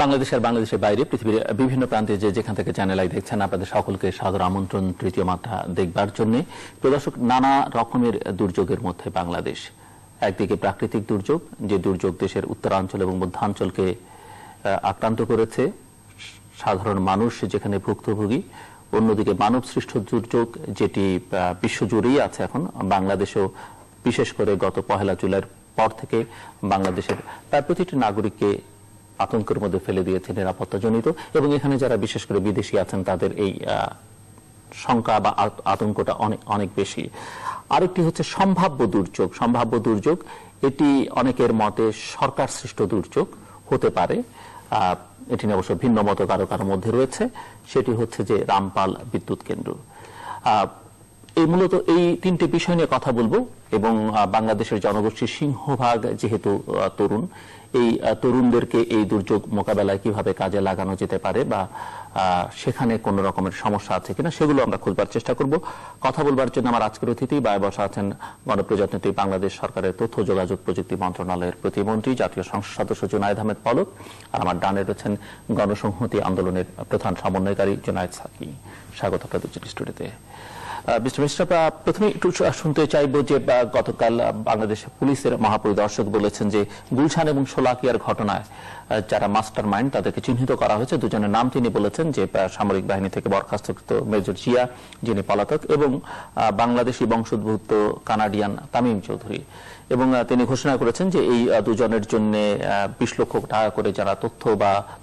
বাংলাদেশের বাইরে পৃথিবীর বিভিন্ন প্রান্তে যেখান থেকে চ্যানেল আই দেখছেন আপনাদের সকলকে সাদর আমন্ত্রণ তৃতীয় মাত্রা দেখবার জন্য। প্রদর্শক, নানা রকমের দুর্যোগের মধ্যে বাংলাদেশ একদিকে প্রাকৃতিক দুর্যোগ, যে দুর্যোগ দেশের উত্তরাঞ্চল এবং মধ্যাঞ্চলকে আক্রান্ত করেছে, সাধারণ মানুষ যেখানে ভুক্তভোগী, অন্যদিকে মানব সৃষ্ট দুর্যোগ যেটি বিশ্বজুড়েই আছে। এখন বাংলাদেশেও বিশেষ করে গত 1 জুলাইয়ের পর থেকে বাংলাদেশের প্রায় প্রতিটি নাগরিককে আতঙ্কের মধ্যে ফেলে দিয়েছে নিরাপত্তাজনিত, এবং এখানে যারা বিশেষ করে বিদেশি আছেন তাদের এই শঙ্কা বা আতঙ্কটা অনেক বেশি। আরেকটি হচ্ছে সম্ভাব্য দুর্যোগ। এটি অনেকের মতে সরকার সৃষ্ট দুর্যোগ হতে পারে। এটি নিয়ে অবশ্য ভিন্ন মত কারো মধ্যে রয়েছে। সেটি হচ্ছে যে রামপাল বিদ্যুৎ কেন্দ্র। এই মূলত এই তিনটে বিষয় নিয়ে কথা বলবো, এবং বাংলাদেশের জনগোষ্ঠীর সিংহভাগ যেহেতু তরুণ, এই তরুণদেরকে এই দুর্যোগ মোকাবেলায় কিভাবে কাজে লাগানো যেতে পারে বা সেখানে কোন রকমের সমস্যা আছে কিনা সেগুলো আমরা খুঁজবার চেষ্টা করব। কথা বলবার জন্য আমার আজকের অতিথি বায়ে বসা আছেন গণপ্রজাতন্ত্রী বাংলাদেশ সরকারের তথ্য যোগাযোগ প্রযুক্তি মন্ত্রণালয়ের প্রতিমন্ত্রী, জাতীয় সংসদ সদস্য জুনায়েদ আহমেদ পলক, আর আমার ডানে রয়েছেন গণসংহতি আন্দোলনের প্রধান সমন্বয়কারী জুনায়েদ সাকি। স্বাগত আপনাদের স্টুডিওতে। মিস্টার, প্রথমে একটু শুনতে চাইব যে গতকাল বাংলাদেশ পুলিশের মহাপরিদর্শক বলেছেন যে গুলশান এবং শোলাকিয়ার ঘটনায় যারা মাস্টার মাইন্ড তাদেরকে চিহ্নিত করা হয়েছে। দুজনের নাম তিনি বলেছেন যে সামরিক বাহিনী থেকে বরখাস্তকৃত মেজর জিয়া, যিনি পলাতক, এবং বাংলাদেশি বংশোদ্ভূত কানাডিয়ান তামিম চৌধুরী। এবং তিনি ঘোষণা করেছেন যে এই দুজনের জন্য 20 লক্ষ টাকা করে যারা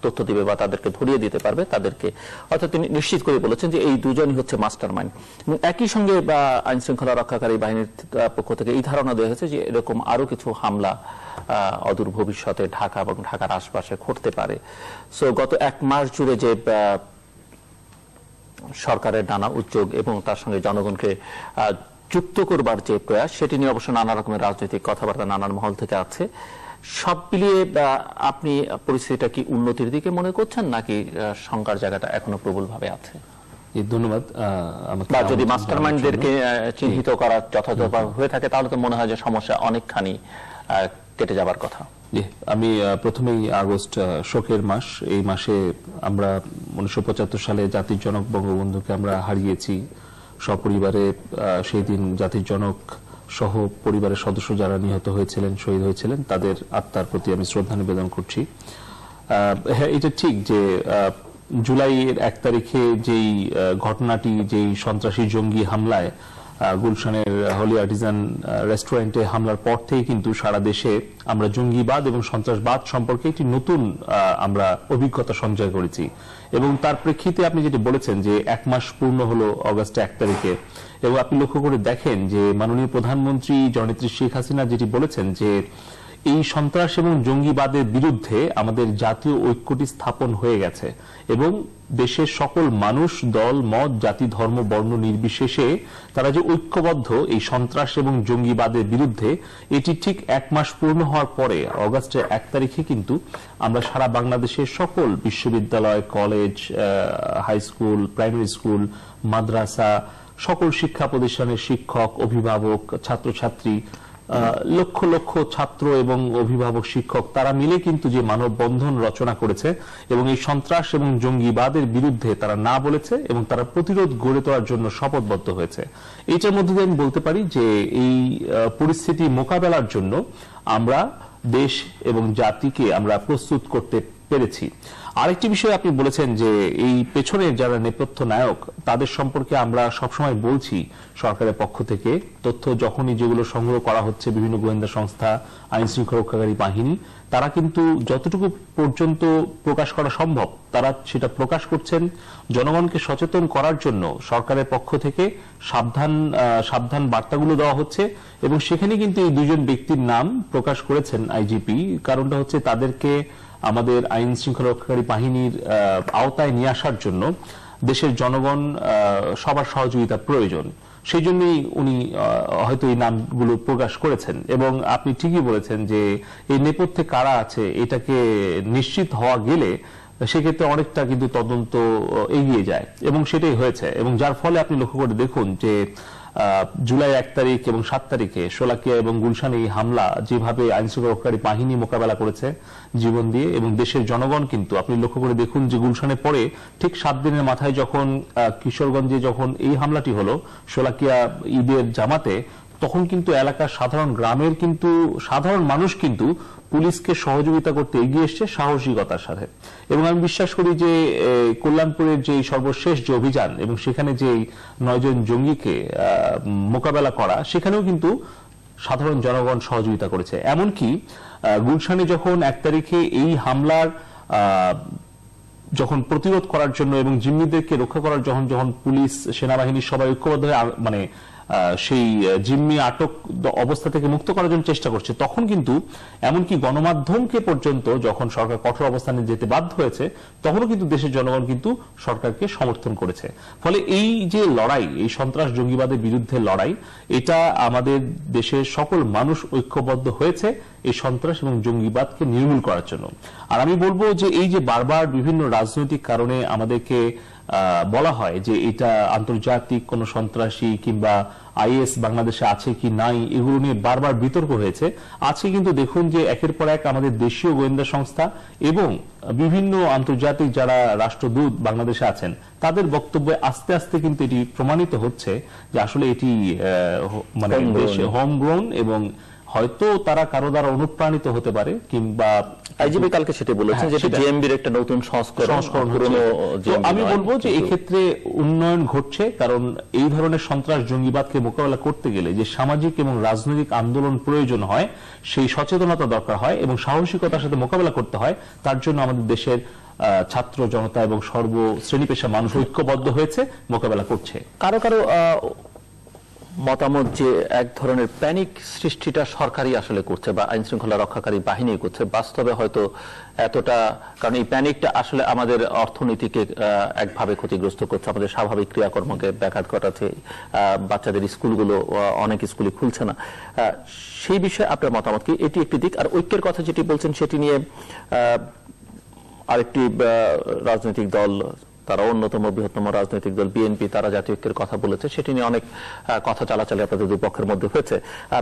তথ্য দিবে বা তাদেরকে ধরিয়ে দিতে পারবে তাদেরকে, অর্থাৎ তিনি নিশ্চিত করে বলেছেন যে এই দুজনই হচ্ছে মাস্টার মাইন্ড। এবং একই সঙ্গে আইন শৃঙ্খলা রক্ষাকারী বাহিনীর পক্ষ থেকে এই ধারণা দেওয়া হয়েছে যে এরকম আরো কিছু হামলা অদূর ভবিষ্যতে ঢাকা এবং ঢাকার আশপাশে ঘটতে পারে। সো গত 1 মাস জুড়ে যে সরকারের নানা উদ্যোগ এবং তার সঙ্গে জনগণকে যুক্ত করবার যে প্রয়াস, সেটি নিয়ে অবশ্য নানা রকমের রাজনৈতিক কথাবার্তা নানান মহল থেকে আছে। সব মিলিয়ে আপনি পরিস্থিতিটা কি উন্নতির দিকে মনে করছেন, নাকি শঙ্কার জায়গাটা এখনো প্রবলভাবে আছে? ধন্যবাদ। যদি মাস্টার মাইন্ডদেরকে চিহ্নিত করা যথাযথভাবে হয়ে থাকে তাহলে তো মনে হয় যে সমস্যা অনেকখানি কেটে যাবার কথা। আমি প্রথমেই আগস্ট শোকের মাস। এই মাসে আমরা 1975 সালে জাতির জনক বঙ্গবন্ধুকে আমরা হারিয়েছি সপরিবারে। সেই দিন জাতির জনক সহ পরিবারের সদস্য যারা নিহত হয়েছিলেন, শহীদ হয়েছিলেন, তাদের আত্মার প্রতি আমি শ্রদ্ধা নিবেদন করছি। হ্যাঁ, এটা ঠিক যে জুলাইয়ের 1 তারিখে যেই ঘটনাটি, যেই সন্ত্রাসী জঙ্গি হামলায় গুলশানের হলি আর্টিজান রেস্টুরেন্টে হামলার পর থেকে কিন্তু সারা দেশে আমরা জঙ্গিবাদ এবং সন্ত্রাসবাদ সম্পর্কে একটি নতুন আমরা অভিজ্ঞতা সঞ্চয় করেছি। এবং তার প্রেক্ষিতে আপনি যেটি বলেছেন যে 1 মাস পূর্ণ হলো অগস্ট 1 তারিখে, এবং আপনি লক্ষ্য করে দেখেন যে মাননীয় প্রধানমন্ত্রী জননেত্রী শেখ হাসিনা যেটি বলেছেন যে এই সন্ত্রাস এবং জঙ্গিবাদের বিরুদ্ধে আমাদের জাতীয় ঐক্যটি স্থাপন হয়ে গেছে, এবং দেশের সকল মানুষ, দল, মত, জাতি, ধর্ম, বর্ণ নির্বিশেষে তারা যে ঐক্যবদ্ধ এই সন্ত্রাস এবং জঙ্গিবাদের বিরুদ্ধে, এটি ঠিক 1 মাস পূর্ণ হওয়ার পরে অগস্টের 1 তারিখে কিন্তু আমরা সারা বাংলাদেশের সকল বিশ্ববিদ্যালয়, college, high school, primary school, মাদ্রাসা, সকল শিক্ষা প্রতিষ্ঠানের শিক্ষক, অভিভাবক, ছাত্রছাত্রী, লক্ষ লক্ষ ছাত্র এবং অভিভাবক, শিক্ষক, তারা মিলে কিন্তু যে মানববন্ধন রচনা করেছে এবং এই সন্ত্রাস এবং জঙ্গিবাদের বিরুদ্ধে তারা না বলেছে এবং তারা প্রতিরোধ গড়ে তোলার জন্য শপথবদ্ধ হয়েছে। এইটার মধ্যে দিয়ে আমি বলতে পারি যে এই পরিস্থিতি মোকাবেলার জন্য আমরা দেশ এবং জাতিকে আমরা প্রস্তুত করতে পেরেছি। আরেকটি বিষয় আপনি বলেছেন যে এই পেছনের যারা নেপথ্য নায়ক তাদের সম্পর্কে আমরা সবসময় বলছি সরকারের পক্ষ থেকে, তথ্য যখনই যেগুলো সংগ্রহ করা হচ্ছে বিভিন্ন গোয়েন্দা সংস্থা, আইন শৃঙ্খলা রক্ষাকারী বাহিনী, তারা কিন্তু যতটুকু পর্যন্ত প্রকাশ করা সম্ভব তারা সেটা প্রকাশ করছেন। জনগণকে সচেতন করার জন্য সরকারের পক্ষ থেকে সাবধান বার্তাগুলো দেওয়া হচ্ছে, এবং সেখানে কিন্তু এই দুজন ব্যক্তির নাম প্রকাশ করেছেন আইজিপি। কারণটা হচ্ছে তাদেরকে আমাদের আইন শৃঙ্খলা রক্ষাকারী বাহিনীর আওতায় নিয়ে আসার জন্য দেশের জনগণ সবার সহযোগিতা প্রয়োজন। সেই জন্যই উনি হয়তো এই নামগুলো প্রকাশ করেছেন। এবং আপনি ঠিকই বলেছেন যে এই নেপথ্যে কারা আছে এটাকে নিশ্চিত হওয়া গেলে সেক্ষেত্রে অনেকটা কিন্তু তদন্ত এগিয়ে যায়, এবং সেটাই হয়েছে। এবং যার ফলে আপনি লক্ষ্য করে দেখুন যে জুলাই 1 তারিখ এবং 7 তারিখে শোলাকিয়া এবং গুলশানে এই হামলা যেভাবে আইনশৃঙ্খলাকারী বাহিনী মোকাবেলা করেছে জীবন দিয়ে, এবং দেশের জনগণ কিন্তু আপনি লক্ষ্য করে দেখুন যে গুলশানে পরে ঠিক 7 দিনের মাথায় যখন কিশোরগঞ্জে যখন এই হামলাটি হলো শোলাকিয়া ঈদের জামাতে, তখন কিন্তু এলাকার সাধারণ গ্রামের কিন্তু সাধারণ মানুষ কিন্তু পুলিশকে সহযোগিতা করতে এগিয়ে এসছে সাহসিকতার সাথে। এবং আমি বিশ্বাস করি যে কল্যাণপুরের যে সর্বশেষ যে অভিযান এবং সেখানে যে 9 জন জঙ্গিকে মোকাবেলা করা, সেখানেও কিন্তু সাধারণ জনগণ সহযোগিতা করেছে। এমনকি গুলশানে যখন 1 তারিখে এই হামলার যখন প্রতিরোধ করার জন্য এবং জিম্মিদেরকে রক্ষা করার যখন পুলিশ সেনাবাহিনীর সবাই ঐক্যবদ্ধ হয়ে সেই জিম্মি আটক অবস্থা থেকে মুক্ত করার জন্য চেষ্টা করছে, তখন কিন্তু এমনকি গণমাধ্যমকে পর্যন্ত যখন সরকার কঠোর অবস্থানে যেতে বাধ্য হয়েছে, তখনও কিন্তু দেশের জনগণ কিন্তু সরকারকে সমর্থন করেছে। ফলে এই যে লড়াই, এই সন্ত্রাস জঙ্গিবাদের বিরুদ্ধে লড়াই, এটা আমাদের দেশের সকল মানুষ ঐক্যবদ্ধ হয়েছে এই সন্ত্রাস এবং জঙ্গিবাদকে নির্মূল করার জন্য। আর আমি বলবো যে এই যে বারবার বিভিন্ন রাজনৈতিক কারণে আমাদেরকে বলা হয় যে এটা আন্তর্জাতিক কোন সন্ত্রাসী কিংবা আইএস বাংলাদেশে আছে কি নাই, এগুলো নিয়ে বারবার বিতর্ক হয়েছে। আজকে কিন্তু দেখুন যে একের পর এক আমাদের দেশীয় গোয়েন্দা সংস্থা এবং বিভিন্ন আন্তর্জাতিক যারা রাষ্ট্রদূত বাংলাদেশে আছেন, তাদের বক্তব্যে আস্তে আস্তে কিন্তু এটি প্রমাণিত হচ্ছে যে আসলে এটি মানে হোমগ্রোন, এবং হয়তো তারা কারো দ্বারা অনুপ্রাণিত হতে পারে, কিংবা আইজিপি কালকে সেটা বলেছেন যে জিএমবির একটা নতুন সংস্করণ। আমি বলবো যে এক্ষেত্রে উন্নয়ন ঘটছে, কারণ এই ধরনের সন্ত্রাস জঙ্গিবাদকে মোকাবেলা করতে গেলে যে সামাজিক এবং রাজনৈতিক আন্দোলন প্রয়োজন হয়, সেই সচেতনতা দরকার হয় এবং সাহসিকতার সাথে মোকাবেলা করতে হয়। তার জন্য আমাদের দেশের ছাত্র জনতা এবং সর্বশ্রেণী পেশা মানুষ ঐক্যবদ্ধ হয়েছে, মোকাবেলা করছে। কারো কারো মতামত যে এক ধরনের প্যানিক সৃষ্টিটা সরকারই আসলে করছে বা আইন শৃঙ্খলা রক্ষাকারী বাহিনী করছে, বাস্তবে হয়তো এতটা, কারণ এই প্যানিকটা আসলে আমাদের অর্থনীতিকে একভাবে ক্ষতিগ্রস্ত করছে, আমাদের স্বাভাবিক ক্রিয়াকর্মকে ব্যাঘাত ঘটাচ্ছে, বাচ্চাদের স্কুলগুলো অনেক স্কুলই খুলছে না। সেই বিষয়ে আপনার মতামত কি? এটি একটি দিক। আর ঐক্যের কথা যেটি বলছেন সেটি নিয়ে আরেকটি রাজনৈতিক দল, তারা অন্যতম বৃহত্তম রাজনৈতিক দল বিএনপি, তারা জাতীয় ঐক্যের কথা বলেছে, সেটি নিয়ে অনেক কথা চালাচালি আপনাদের দুই পক্ষের মধ্যে হয়েছে।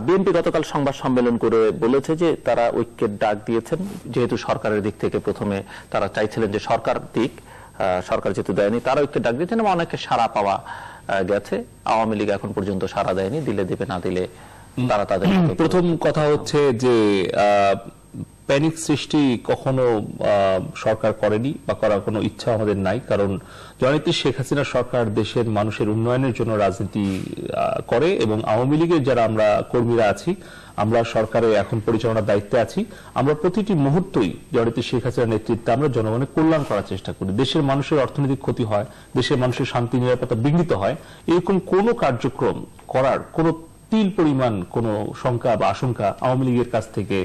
বিএনপি গতকাল সংবাদ সম্মেলন করে বলেছে যে তারা ঐক্যের ডাক দিয়েছেন, যেহেতু সরকারের দিক থেকে প্রথমে তারা চাইছিলেন যে সরকার দিক, সরকার যেহেতু দেয়নি, তারা ঐক্যের ডাক দিয়েছেন এবং অনেকে সাড়া পাওয়া গেছে। আওয়ামী লীগ এখন পর্যন্ত সাড়া দেয়নি, দিলে দেবে, না দিলে তারা তাদের। প্রথম কথা হচ্ছে যে প্যানিক সৃষ্টি কখনো সরকার করেনি বা করার কোনো ইচ্ছা আমাদের নাই, কারণ জননেত্রী শেখ হাসিনা সরকার দেশের মানুষের উন্নয়নের জন্য রাজনীতি করে, এবং আওয়ামী লীগের যারা আমরা কর্মীরা আছি, আমরা সরকারে এখন পরিচালনার দায়িত্বে আছি, আমরা প্রতিটি মুহূর্তেই জননেত্রী শেখ হাসিনার নেতৃত্বে আমরা জনগণের কল্যাণ করার চেষ্টা করি। দেশের মানুষের অর্থনৈতিক ক্ষতি হয়, দেশের মানুষের শান্তি নিরাপত্তা বিঘ্নিত হয়, এরকম কোন কার্যক্রম করার কোন তিল পরিমাণ কোন শঙ্কা বা আশঙ্কা আওয়ামী লীগের কাছ থেকে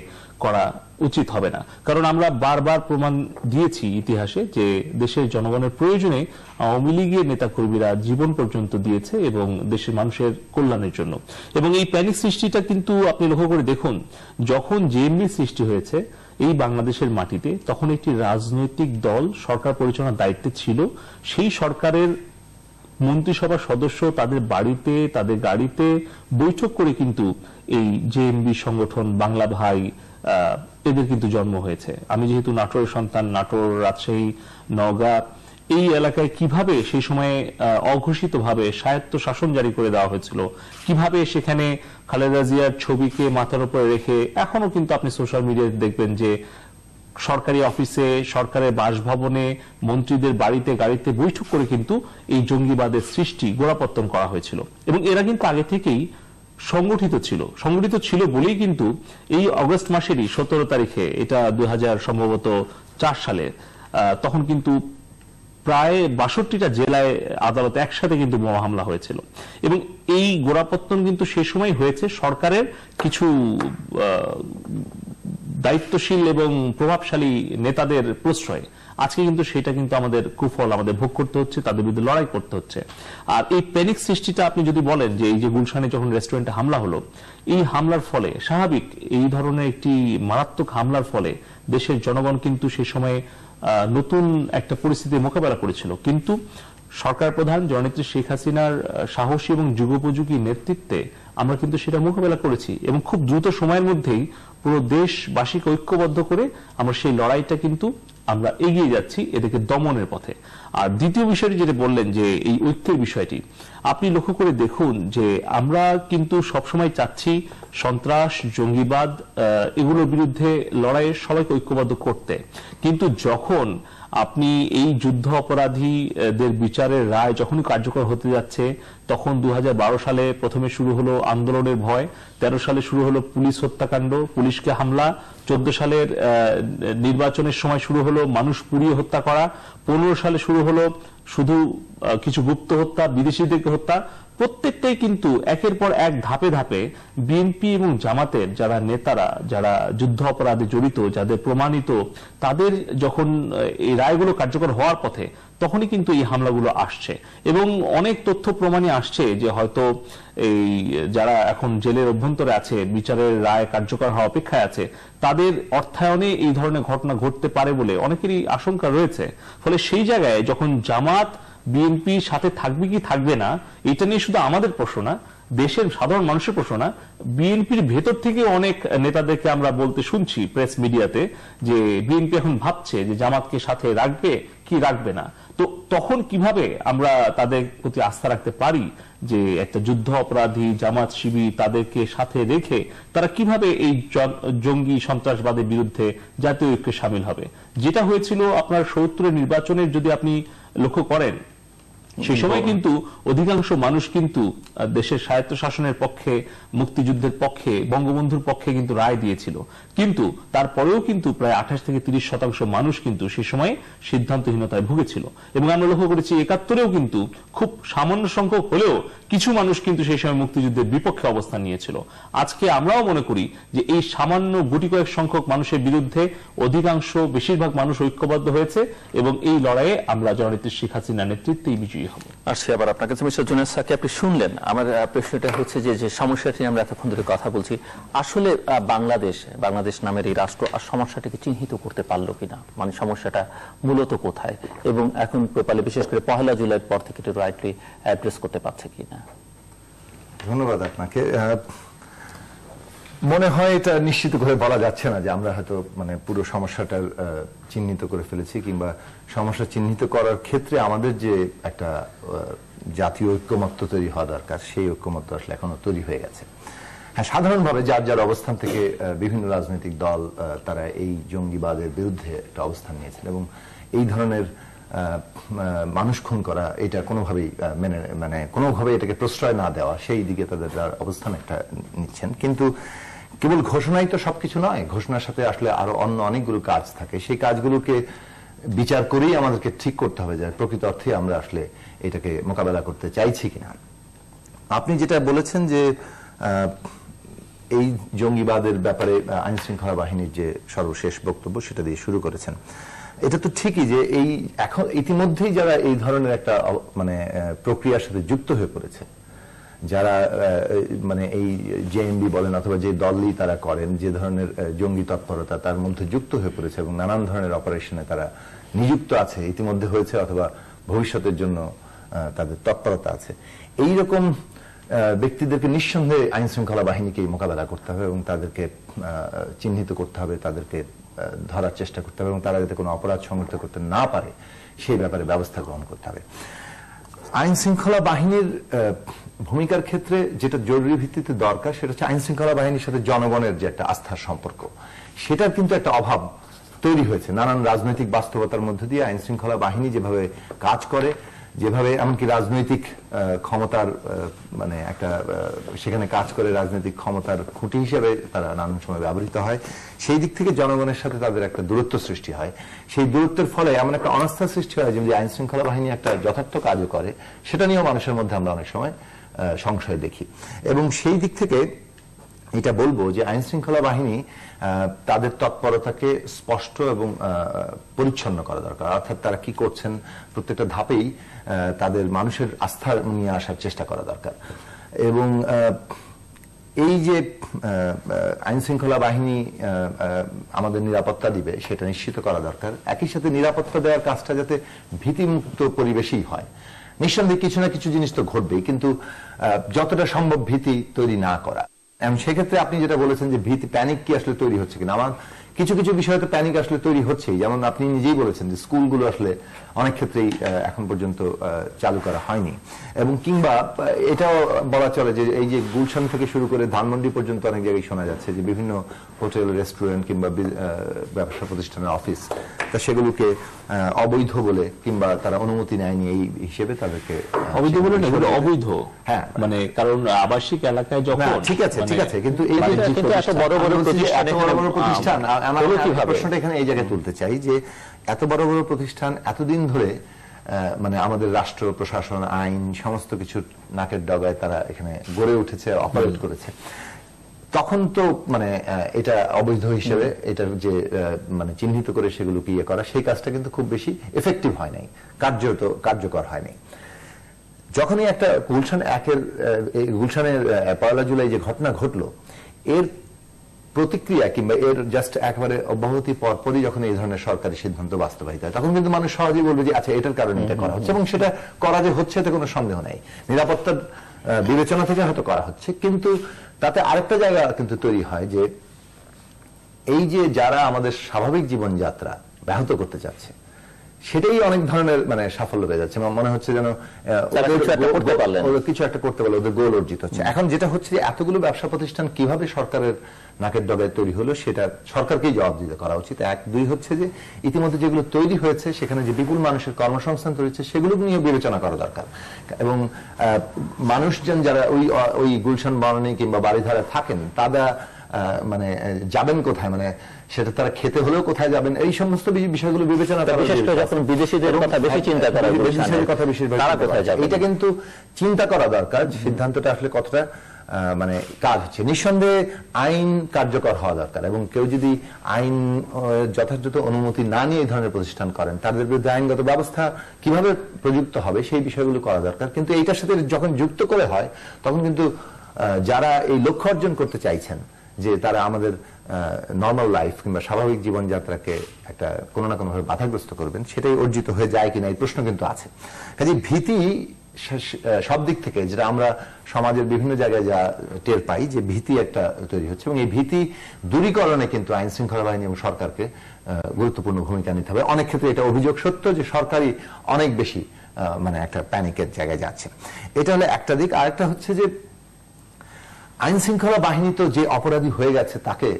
করা উচিত হবে না। কারণ আমরা বারবার প্রমাণ দিয়েছি ইতিহাসে যে দেশের জনগণের প্রয়োজনে আওয়ামী লীগের নেতাকর্মীরা জীবন পর্যন্ত দিয়েছে এবং দেশের মানুষের কল্যাণের জন্য। এবং এই প্যানিক সৃষ্টিটা কিন্তু আপনি লক্ষ্য করে দেখুন, যখন জেএমবি সৃষ্টি হয়েছে এই বাংলাদেশের মাটিতে, তখন একটি রাজনৈতিক দল সরকার পরিচালনার দায়িত্বে ছিল। সেই সরকারের মন্ত্রিসভার সদস্য তাদের বাড়িতে, তাদের গাড়িতে বৈঠক করে কিন্তু এই জেএমবি সংগঠন, বাংলা ভাই, এদের কিন্তু জন্ম হয়েছে। আমি যেহেতু নাটোরের সন্তান, নাটোর, রাজশাহী, নওগাঁ, এই এলাকায় কিভাবে সেই সময়ে অঘোষিতভাবে স্বায়ত্ত শাসন জারি করে দেওয়া হয়েছিল, কিভাবে সেখানে খালেদা জিয়ার ছবিকে মাথার উপরে রেখে, এখনো কিন্তু আপনি সোশ্যাল মিডিয়ায় দেখবেন যে সরকারি অফিসে, সরকারের বাসভবনে, মন্ত্রীদের বাড়িতে, গাড়িতে বৈঠক করে কিন্তু এই জঙ্গিবাদের সৃষ্টি, গোড়াপত্তন করা হয়েছিল। এবং এরা কিন্তু আগে থেকেই সংগঠিত ছিল বলেই কিন্তু এই অগস্ট মাসেরই 17 তারিখে, এটা 2000 সম্ভবত 4 সালে, তখন কিন্তু প্রায় 62টা জেলায় আদালতে একসাথে কিন্তু বোমা হামলা হয়েছিল। এবং এই গোড়াপত্তন কিন্তু সে সময় হয়েছে সরকারের কিছু দায়িত্বশীল এবং প্রভাবশালী নেতাদের প্রশ্রয়। আজকে কিন্তু সেটা কিন্তু আমাদের কুফল আমাদের ভোগ করতে হচ্ছে, তাদের বিরুদ্ধে লড়াই করতে হচ্ছে। আর এই প্যানিক সৃষ্টিটা আপনি যদি বলেন যে এই যে গুলশানে যখন রেস্টুরেন্টে হামলা হলো, এই হামলার ফলে স্বাভাবিক এই ধরনের একটি মারাত্মক হামলার ফলে দেশের জনগণ কিন্তু সে সময় নতুন একটা পরিস্থিতি মোকাবেলা করেছিল। কিন্তু সরকার প্রধান জননেত্রী শেখ হাসিনার সাহসী এবং যুগোপযোগী নেতৃত্বে আমরা কিন্তু সেটা মোকাবেলা করেছি এবং খুব দ্রুত সময়ের মধ্যেই পুরো দেশবাসীকে ঐক্যবদ্ধ করে আমরা সেই লড়াইটা কিন্তু আমরা এগিয়ে যাচ্ছি এদেরকে দমনের পথে। আর দ্বিতীয় বিষয়টি যেটা বললেন যে এই ঐক্যের বিষয়টি, আপনি লক্ষ্য করে দেখুন যে আমরা কিন্তু সবসময় চাচ্ছি সন্ত্রাস, জঙ্গিবাদ এগুলোর বিরুদ্ধে লড়াইয়ে সবাইকে ঐক্যবদ্ধ করতে, কিন্তু যখন আপনি এই যুদ্ধ অপরাধীদের বিচারের রায় যখনই কার্যকর হতে যাচ্ছে তখন 2012 সালে প্রথমে শুরু হলো আন্দোলনের ভয়, 13 সালে শুরু হলো পুলিশ হত্যাকাণ্ড, পুলিশকে হামলা, 14 সালের নির্বাচনের সময় শুরু হলো মানুষ পুড়িয়ে হত্যা করা, 15 সালে শুরু হলো শুধু কিছু গুপ্ত হত্যা, বিদেশিদেরকে হত্যা। প্রত্যেকটাই কিন্তু একের পর এক ধাপে ধাপে বিএনপি এবং জামাতের যারা নেতারা, যারা যুদ্ধ অপরাধে জড়িত, যাদের প্রমাণিত, তাদের যখন এই রায়গুলো কার্যকর হওয়ার পথে তখনই কিন্তু এই হামলাগুলো আসছে এবং অনেক তথ্য প্রমাণই আসছে যে হয়তো এই যারা এখন জেলের অভ্যন্তরে আছে, বিচারের রায় কার্যকর হওয়া অপেক্ষায় আছে, তাদের অর্থায়নে এই ধরনের ঘটনা ঘটতে পারে বলে অনেকেরই আশঙ্কা রয়েছে। ফলে সেই জায়গায় যখন জামাত বিএনপি সাথে থাকবে কি থাকবে না এটা নিয়ে শুধু আমাদের প্রশ্ন না, দেশের সাধারণ মানুষের প্রশ্ন না, বিএনপির ভেতর থেকে অনেক নেতাদেরকে আমরা বলতে শুনছি প্রেস মিডিয়াতে যে বিএনপি এখন ভাবছে যে জামাতকে সাথে রাখবে কি রাখবে না। তো তখন কিভাবে আমরা তাদের প্রতি আস্থা রাখতে পারি যে একটা যুদ্ধ অপরাধী জামাত শিবির তাদেরকে সাথে রেখে তারা কিভাবে এই জঙ্গি সন্ত্রাসবাদের বিরুদ্ধে জাতীয় ঐক্যে সামিল হবে? যেটা হয়েছিল আপনার ৭০ নির্বাচনের যদি আপনি লক্ষ্য করেন, সেই সময় কিন্তু অধিকাংশ মানুষ কিন্তু দেশের স্বায়ত্তশাসনের পক্ষে, মুক্তিযুদ্ধের পক্ষে, বঙ্গবন্ধুর পক্ষে কিন্তু রায় দিয়েছিল, কিন্তু তারপরেও কিন্তু প্রায় 28 থেকে 30% মানুষ কিন্তু সেই সময় সিদ্ধান্তহীনতায় ভুগেছিল। এবং আমরা লক্ষ্য করেছি ৭১-এও কিন্তু খুব সামান্য সংখ্যক হলেও কিছু মানুষ কিন্তু সেই সময় মুক্তিযুদ্ধের বিপক্ষে অবস্থান নিয়েছিল। আজকে আমরাও মনে করি যে এই সামান্য গুটি কয়েক সংখ্যক মানুষের বিরুদ্ধে বেশিরভাগ মানুষ ঐক্যবদ্ধ হয়েছে এবং এই লড়াইয়ে আমরা জননেত্রী শেখ হাসিনার নেতৃত্বেই বিজয়ী হব। আসছি আবার আপনার কাছে মিস্টার জুনেদ সাকি, আপনি শুনলেন আমার প্রশ্নটা হচ্ছে যে সমস্যাটি আমরা এতক্ষণ ধরে কথা বলছি, আসলে বাংলাদেশ নামের এই রাষ্ট্র আর সমস্যাটিকে চিহ্নিত করতে পারলো কিনা, মানে সমস্যাটা মূলত কোথায়, এবং এখন প্রপারলি বিশেষ করে 1 জুলাইয়ের পর থেকে এটা রাইটলি অ্যাড্রেস করতে পারছে কিনা? ধন্যবাদ আপনাকে। মনে হয় এটা নিশ্চিত করে বলা যাচ্ছে না যে আমরা হয়তো মানে পুরো সমস্যাটা চিহ্নিত করে ফেলেছি, কিংবা সমস্যা চিহ্নিত করার ক্ষেত্রে আমাদের যে একটা জাতীয় ঐক্যমত্য তৈরি হওয়া দরকার সেই ঐক্যমত্য আসলে এখনো তৈরি হয়ে গেছে। হ্যাঁ, সাধারণভাবে যার যার অবস্থান থেকে বিভিন্ন রাজনৈতিক দল তারা এই জঙ্গিবাদের বিরুদ্ধে একটা অবস্থান নিয়েছেন এবং এই ধরনের মানুষ খুন করা এটা কোনোভাবেই কোনোভাবে এটাকে প্রশ্রয় না দেওয়া, সেই দিকে তাদের অবস্থান একটা নিচ্ছেন। কিন্তু কেবল ঘোষণাই তো সবকিছু নয়, ঘোষণার সাথে আসলে আরো অন্য অনেকগুলো কাজ থাকে, সেই কাজগুলোকে বিচার করেই আমাদেরকে ঠিক করতে হবে যে প্রকৃত অর্থে আমরা আসলে এটাকে মোকাবেলা করতে চাইছি কিনা। আপনি যেটা বলেছেন যে এই জঙ্গিবাদের ব্যাপারে আইন শৃঙ্খলা বাহিনীর যে সর্বশেষ বক্তব্য সেটা দিয়ে শুরু করেছেন, এটা তো ঠিকই যে এই এখন ইতিমধ্যেই যারা এই ধরনের একটা প্রক্রিয়ার সাথে যুক্ত হয়ে পড়েছে, যারা এই জেএমবি বলেন অথবা যে দলই তারা করেন, যে ধরনের জঙ্গি তৎপরতা তার মধ্যে যুক্ত হয়ে পড়েছে এবং নানান ধরনের অপারেশনে তারা নিযুক্ত আছে, ইতিমধ্যে হয়েছে অথবা ভবিষ্যতের জন্য তাদের তৎপরতা আছে, এইরকম ব্যক্তিদেরকে নিঃসন্দেহে আইন শৃঙ্খলা বাহিনীকে মোকাবেলা করতে হবে এবং তাদেরকে চিহ্নিত করতে হবে, তাদেরকে ধরার চেষ্টা করতে হবে এবং তারা যাতে কোনো অপরাধ সংঘটিত করতে না পারে সেই ব্যাপারে ব্যবস্থা গ্রহণ করতে হবে। আইন শৃঙ্খলা বাহিনীর ভূমিকার ক্ষেত্রে যেটা জরুরি ভিত্তিতে দরকার সেটা হচ্ছে আইন শৃঙ্খলা বাহিনীর সাথে জনগণের যে একটা আস্থার সম্পর্ক, সেটার কিন্তু একটা অভাব তৈরি হয়েছে নানান রাজনৈতিক বাস্তবতার মধ্যে দিয়ে। আইন শৃঙ্খলা বাহিনী যেভাবে কাজ করে, যেভাবে এমনকি রাজনৈতিক ক্ষমতার সেখানে কাজ করে, রাজনৈতিক ক্ষমতার খুঁটি হিসেবে তারা নানান সময় ব্যবহৃত হয়, সেই দিক থেকে জনগণের সাথে তাদের একটা দূরত্ব সৃষ্টি হয়। সেই দূরত্বের ফলে এমন একটা অনাস্থা সৃষ্টি হয় যে আইন শৃঙ্খলা বাহিনী একটা যথার্থ কাজও করে সেটা নিয়েও মানুষের মধ্যে আমরা অনেক সময় সংশয় দেখি। এবং সেই দিক থেকে এটা বলবো যে আইন শৃঙ্খলা বাহিনী তাদের তৎপরতাকে স্পষ্ট এবং পরিচ্ছন্ন করা দরকার, অর্থাৎ তারা কি করছেন প্রত্যেকটা ধাপেই তাদের মানুষের আস্থা নিয়ে আসার চেষ্টা করা দরকার। এবং এই যে আইন শৃঙ্খলা বাহিনী আমাদের নিরাপত্তা দিবে সেটা নিশ্চিত করা দরকার। একই সাথে নিরাপত্তা দেওয়ার কাজটা যাতে ভীতিমুক্ত পরিবেশেই হয়। নিঃসন্দেহে কিছু না কিছু জিনিস তো ঘটবেই, কিন্তু যতটা সম্ভব ভীতি তৈরি না করা। এবং সেক্ষেত্রে আপনি যেটা বলেছেন যে ভীতি, প্যানিক কি আসলে তৈরি হচ্ছে কিনা, আমার কিছু কিছু বিষয়ে তো প্যানিক আসলে তৈরি হচ্ছেই। যেমন আপনি নিজেই বলেছেন যে স্কুলগুলো আসলে অনেক ক্ষেত্রেই এখন পর্যন্ত চালু করা হয়নি, এবং কিংবা এটাও বলা চলে যে এই যে গুলশান থেকে শুরু করে ধানমন্ডি পর্যন্ত অনেক জায়গায় শোনা যাচ্ছে যে বিভিন্ন হোটেল, রেস্টুরেন্ট কিংবা ব্যবসা প্রতিষ্ঠানের অফিস তা সেগুলোকে অবৈধ বলে কিংবা তারা অনুমতি নেয়নি এই হিসেবে তাদেরকে অবৈধ বলে না, এগুলো অবৈধ। হ্যাঁ, মানে কারণ আবাসিক এলাকায় যখন ঠিক আছে ঠিক আছে, কিন্তু এই যে এত বড় বড় প্রতিষ্ঠান, আমার প্রশ্নটা এখানে এই জায়গায় তুলতে চাই যে এত বড় বড় প্রতিষ্ঠান এতদিন ধরে মানে আমাদের রাষ্ট্র প্রশাসন, আইন সমস্ত কিছু নাকের ডগায় তারা এখানে গড়ে উঠেছে, অপারেট করেছে, তখন তো মানে এটা অবৈধ হিসেবে এটা যে মানে চিহ্নিত করে সেগুলোকে ইয়ে করা, সেই কাজটা কিন্তু খুব বেশি এফেক্টিভ হয় নাই, কার্যকর হয় নাই। যখনই একটা গুলশানের 1 জুলাই যে ঘটনা ঘটলো, এর প্রতিক্রিয়া কিংবা এর জাস্ট একেবারে অব্যাহতি পরপরই যখন এই ধরনের সরকারি সিদ্ধান্ত বাস্তবায়িত হয়, তখন কিন্তু মানুষ সহজেই বলবে যে আচ্ছা এটার কারণে এটা করা হচ্ছে, এবং সেটা করা যে হচ্ছে এতে কোনো সন্দেহ নেই, নিরাপত্তার বিবেচনা থেকে হয়তো করা হচ্ছে। কিন্তু তাতে আরেকটা জায়গা কিন্তু তৈরি হয় যে এই যে যারা আমাদের স্বাভাবিক জীবনযাত্রা ব্যাহত করতে চাচ্ছে, সেটাই অনেক ধরনের মানে সাফল্য পেয়ে যাচ্ছে। মনে হচ্ছে যেন কিছু একটা করতে পারলে ওদের গোল অর্জিত হচ্ছে। এখন যেটা হচ্ছে যে এতগুলো ব্যবসা প্রতিষ্ঠান কিভাবে সরকারের নাকের ডগায় তৈরি হলো, সেটা সরকারকেই জবাব দিতে করা উচিত। 1, 2 হচ্ছে যে ইতিমধ্যে যেগুলো তৈরি হয়েছে সেখানে যে বিপুল মানুষের কর্মসংস্থান তৈরি হচ্ছে সেগুলো নিয়ে বিবেচনা করা দরকার, এবং মানুষজন যারা ওই গুলশান বনানী কিংবা বাড়িধারা থাকেন তারা মানে যাবেন কোথায়, মানে সেটা তারা খেতে হলেও কোথায় যাবেন, এই সমস্ত বিষয়গুলো বিবেচনা করা, বিশেষ করে যখন বিদেশিদের কথা বেশি চিন্তা করা, বিদেশিদের কথা বিশেষভাবে তারা কোথায় যাবে, এটা কিন্তু চিন্তা করা দরকার। সিদ্ধান্তটা আসলে কতটা মানে কাজ হচ্ছে। নিঃসন্দেহে আইন কার্যকর হওয়া দরকার, এবং কেউ যদি আইন যথাযথ অনুমতি না নিয়ে এই ধরনের প্রতিষ্ঠান করেন, তাদের বিরুদ্ধে আইনগত ব্যবস্থা কিভাবে প্রযুক্ত হবে সেই বিষয়গুলো করা দরকার। কিন্তু এইটার সাথে যখন যুক্ত করে হয়, তখন কিন্তু যারা এই লক্ষ্য অর্জন করতে চাইছেন যে তারা আমাদের নর্মাল লাইফ কিংবা স্বাভাবিক জীবনযাত্রাকে একটা কোনো না কোনোভাবে বাধাগ্রস্ত করবেন, সেটাই অর্জিত হয়ে যায় কিনা এই প্রশ্ন কিন্তু আছে। কাজে ভীতি সব দিক থেকে, যেটা আমরা সমাজের বিভিন্ন জায়গায় যা টের পাই, যে ভীতি একটা তৈরি হচ্ছে, এবং এই ভীতি দূরীকরণে কিন্তু আইন শৃঙ্খলা বাহিনী এবং সরকারকে গুরুত্বপূর্ণ ভূমিকা নিতে হবে। অনেক ক্ষেত্রে এটা অভিযোগ সত্য যে সরকারই অনেক বেশি মানে একটা প্যানিকের জায়গায় যাচ্ছে। এটা হলো একটা দিক। আরেকটা হচ্ছে যে আইন শৃঙ্খলা বাহিনী তো যে অপরাধী হয়ে গেছে তাকে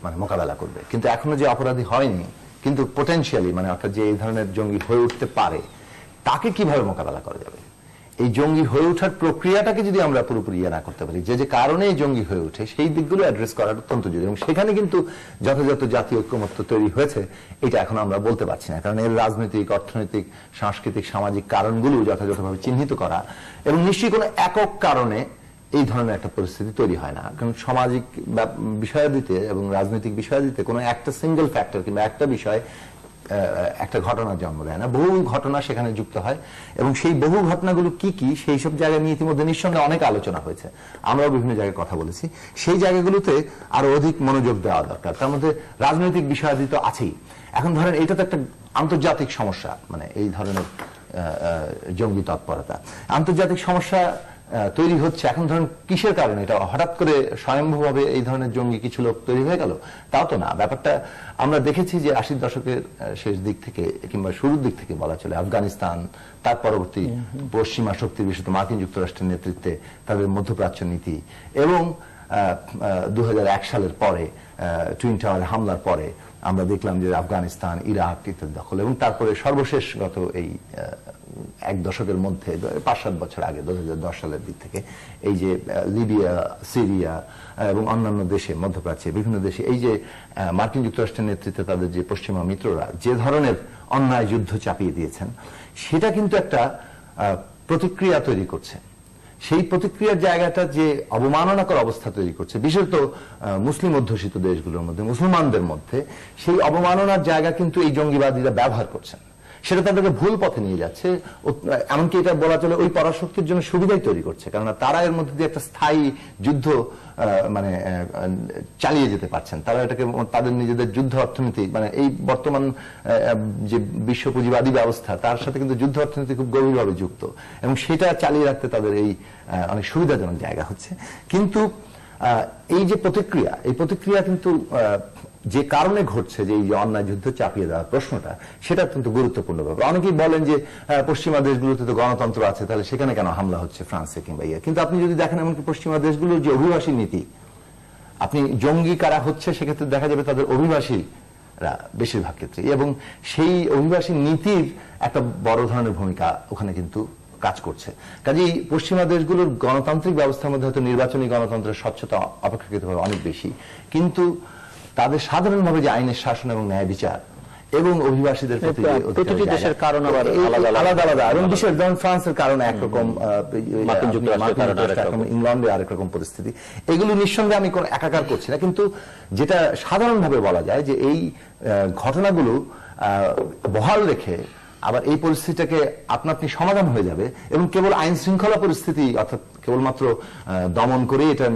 মানে মোকাবেলা করবে, কিন্তু এখনো যে অপরাধী হয়নি কিন্তু পোটেনশিয়ালি মানে অর্থাৎ যে এই ধরনের জঙ্গি হয়ে উঠতে পারে, তাকে কিভাবে মোকাবেলা করা যাবে, এই জঙ্গি হয়ে ওঠার প্রক্রিয়াটাকে যদি আমরা পুরোপুরি ইয়ে না করতে পারি, যে কারণে এই জঙ্গি হয়ে ওঠে, সেই দিকগুলো অ্যাড্রেস করা অত্যন্ত জরুরি। এবং সেখানে কিন্তু যথাযথ জাতীয় ঐক্যমত্য তৈরি হয়েছে এটা এখন আমরা বলতে পারছি না, কারণ এর রাজনৈতিক, অর্থনৈতিক, সাংস্কৃতিক, সামাজিক কারণগুলো যথাযথভাবে চিহ্নিত করা, এবং নিশ্চয়ই কোনো একক কারণে এই ধরনের একটা পরিস্থিতি তৈরি হয় না। কারণ সামাজিক বিষয়াদিতে এবং রাজনৈতিক বিষয়াদিতে কোনো একটা সিঙ্গেল ফ্যাক্টর কিংবা একটা বিষয় একটা ঘটনার জন্ম দেয় না, বহু ঘটনা সেখানে যুক্ত হয়, এবং সেই বহু ঘটনাগুলো কি কি সেই সব জায়গায় নিয়ে ইতিমধ্যে নিঃসন্দেহে অনেক আলোচনা হয়েছে, আমরাও বিভিন্ন জায়গায় কথা বলেছি। সেই জায়গাগুলোতে আরো অধিক মনোযোগ দেওয়া দরকার। তার মধ্যে রাজনৈতিক বিষয়াদি তো আছেই। এখন ধরেন এটা তো একটা আন্তর্জাতিক সমস্যা, মানে এই ধরনের জঙ্গি তৎপরতা আন্তর্জাতিক সমস্যা তৈরি হচ্ছে। এখন ধরেন কিসের কারণে এটা হঠাৎ করে স্বয়ংভূভাবে এই ধরনের জঙ্গি কিছু লোক তৈরি হয়ে গেল, তাও তো না। ব্যাপারটা আমরা দেখেছি যে 80 দশকের শেষ দিক থেকে কিংবা শুরুর দিক থেকে বলা চলে, আফগানিস্তান, তার পরবর্তী পশ্চিমা শক্তির, বিশেষত মার্কিন যুক্তরাষ্ট্রের নেতৃত্বে তাদের মধ্যপ্রাচ্য নীতি, এবং 2001 সালের পরে টুইন টাওয়ার হামলার পরে আমরা দেখলাম যে আফগানিস্তান, ইরাক ইত্যাদি দখল, এবং তারপরে সর্বশেষ গত এই 1 দশকের মধ্যে 5-7 বছর আগে 2010 সালের দিক থেকে এই যে লিবিয়া, সিরিয়া এবং অন্যান্য দেশে, মধ্যপ্রাচ্যে বিভিন্ন দেশে এই যে মার্কিন যুক্তরাষ্ট্রের নেতৃত্বে তাদের যে পশ্চিমা মিত্ররা যে ধরনের অন্যায় যুদ্ধ চাপিয়ে দিয়েছেন, সেটা কিন্তু একটা প্রতিক্রিয়া তৈরি করছে। সেই প্রতিক্রিয়ার জায়গাটা যে অবমাননাকর অবস্থা তৈরি করছে, বিশেষত মুসলিম অধ্যুষিত দেশগুলোর মধ্যে, মুসলমানদের মধ্যে, সেই অবমাননার জায়গা কিন্তু এই জঙ্গিবাদীরা ব্যবহার করছেন। সেটা তাদেরকে ভুল পথে নিয়ে যাচ্ছে। এমনকি এটা বলা চলে ওই পরাশক্তির জন্য সুবিধাই তৈরি করছে, কারণ তারা এর মধ্যে দিয়ে একটা স্থায়ী যুদ্ধ মানে চালিয়ে যেতে পারছেন। তারা এটাকে তাদের নিজেদের যুদ্ধ অর্থনীতি, মানে এই বর্তমান যে বিশ্ব পুঁজিবাদী ব্যবস্থা তার সাথে কিন্তু যুদ্ধ অর্থনীতি খুব গভীরভাবে যুক্ত, এবং সেটা চালিয়ে রাখতে তাদের এই অনেক সুবিধাজনক জায়গা হচ্ছে। কিন্তু এই যে প্রতিক্রিয়া, এই প্রতিক্রিয়া কিন্তু যে কারণে ঘটছে, যে এই যে অন্যায় যুদ্ধ চাপিয়ে দেওয়ার প্রশ্নটা, সেটা অত্যন্ত গুরুত্বপূর্ণ ব্যাপার। অনেকেই বলেন যে পশ্চিমা দেশগুলোতে তো গণতন্ত্র আছে, তাহলে সেখানে কেন হামলা হচ্ছে ফ্রান্সে কিংবা কিন্তু আপনি যদি দেখেন এমনকি পশ্চিমা দেশগুলোর যে অভিবাসী নীতি, আপনি জঙ্গি কারা হচ্ছে সেক্ষেত্রে দেখা যাবে তাদের অভিবাসীরা বেশিরভাগ ক্ষেত্রে, এবং সেই অভিবাসী নীতির একটা বড় ধরনের ভূমিকা ওখানে কিন্তু কাজ করছে। কাজেই পশ্চিমা দেশগুলোর গণতান্ত্রিক ব্যবস্থার মধ্যে হয়তো নির্বাচনী গণতন্ত্রের স্বচ্ছতা অপেক্ষাকৃতভাবে অনেক বেশি, কিন্তু তাদের সাধারণভাবে যে আইনের শাসন এবং ন্যায় বিচার এবং অভিবাসীদের প্রতি প্রতিটি দেশের কারণ আবার আলাদা আলাদা, এবং বিশেষ যেমন ফ্রান্সের কারণে একরকম, ইংল্যান্ডে আরেক রকম পরিস্থিতি। এগুলো নিঃসন্দেহে আমি কোনো একাকার করছি না, কিন্তু যেটা সাধারণভাবে বলা যায় যে এই ঘটনাগুলো বহাল রেখে আবার এই পরিস্থিতিটাকে আপনা আপনি সমাধান হয়ে যাবে, এবং কেবল আইন শৃঙ্খলা পরিস্থিতি অর্থাৎ কেবলমাত্র দমন করে এটা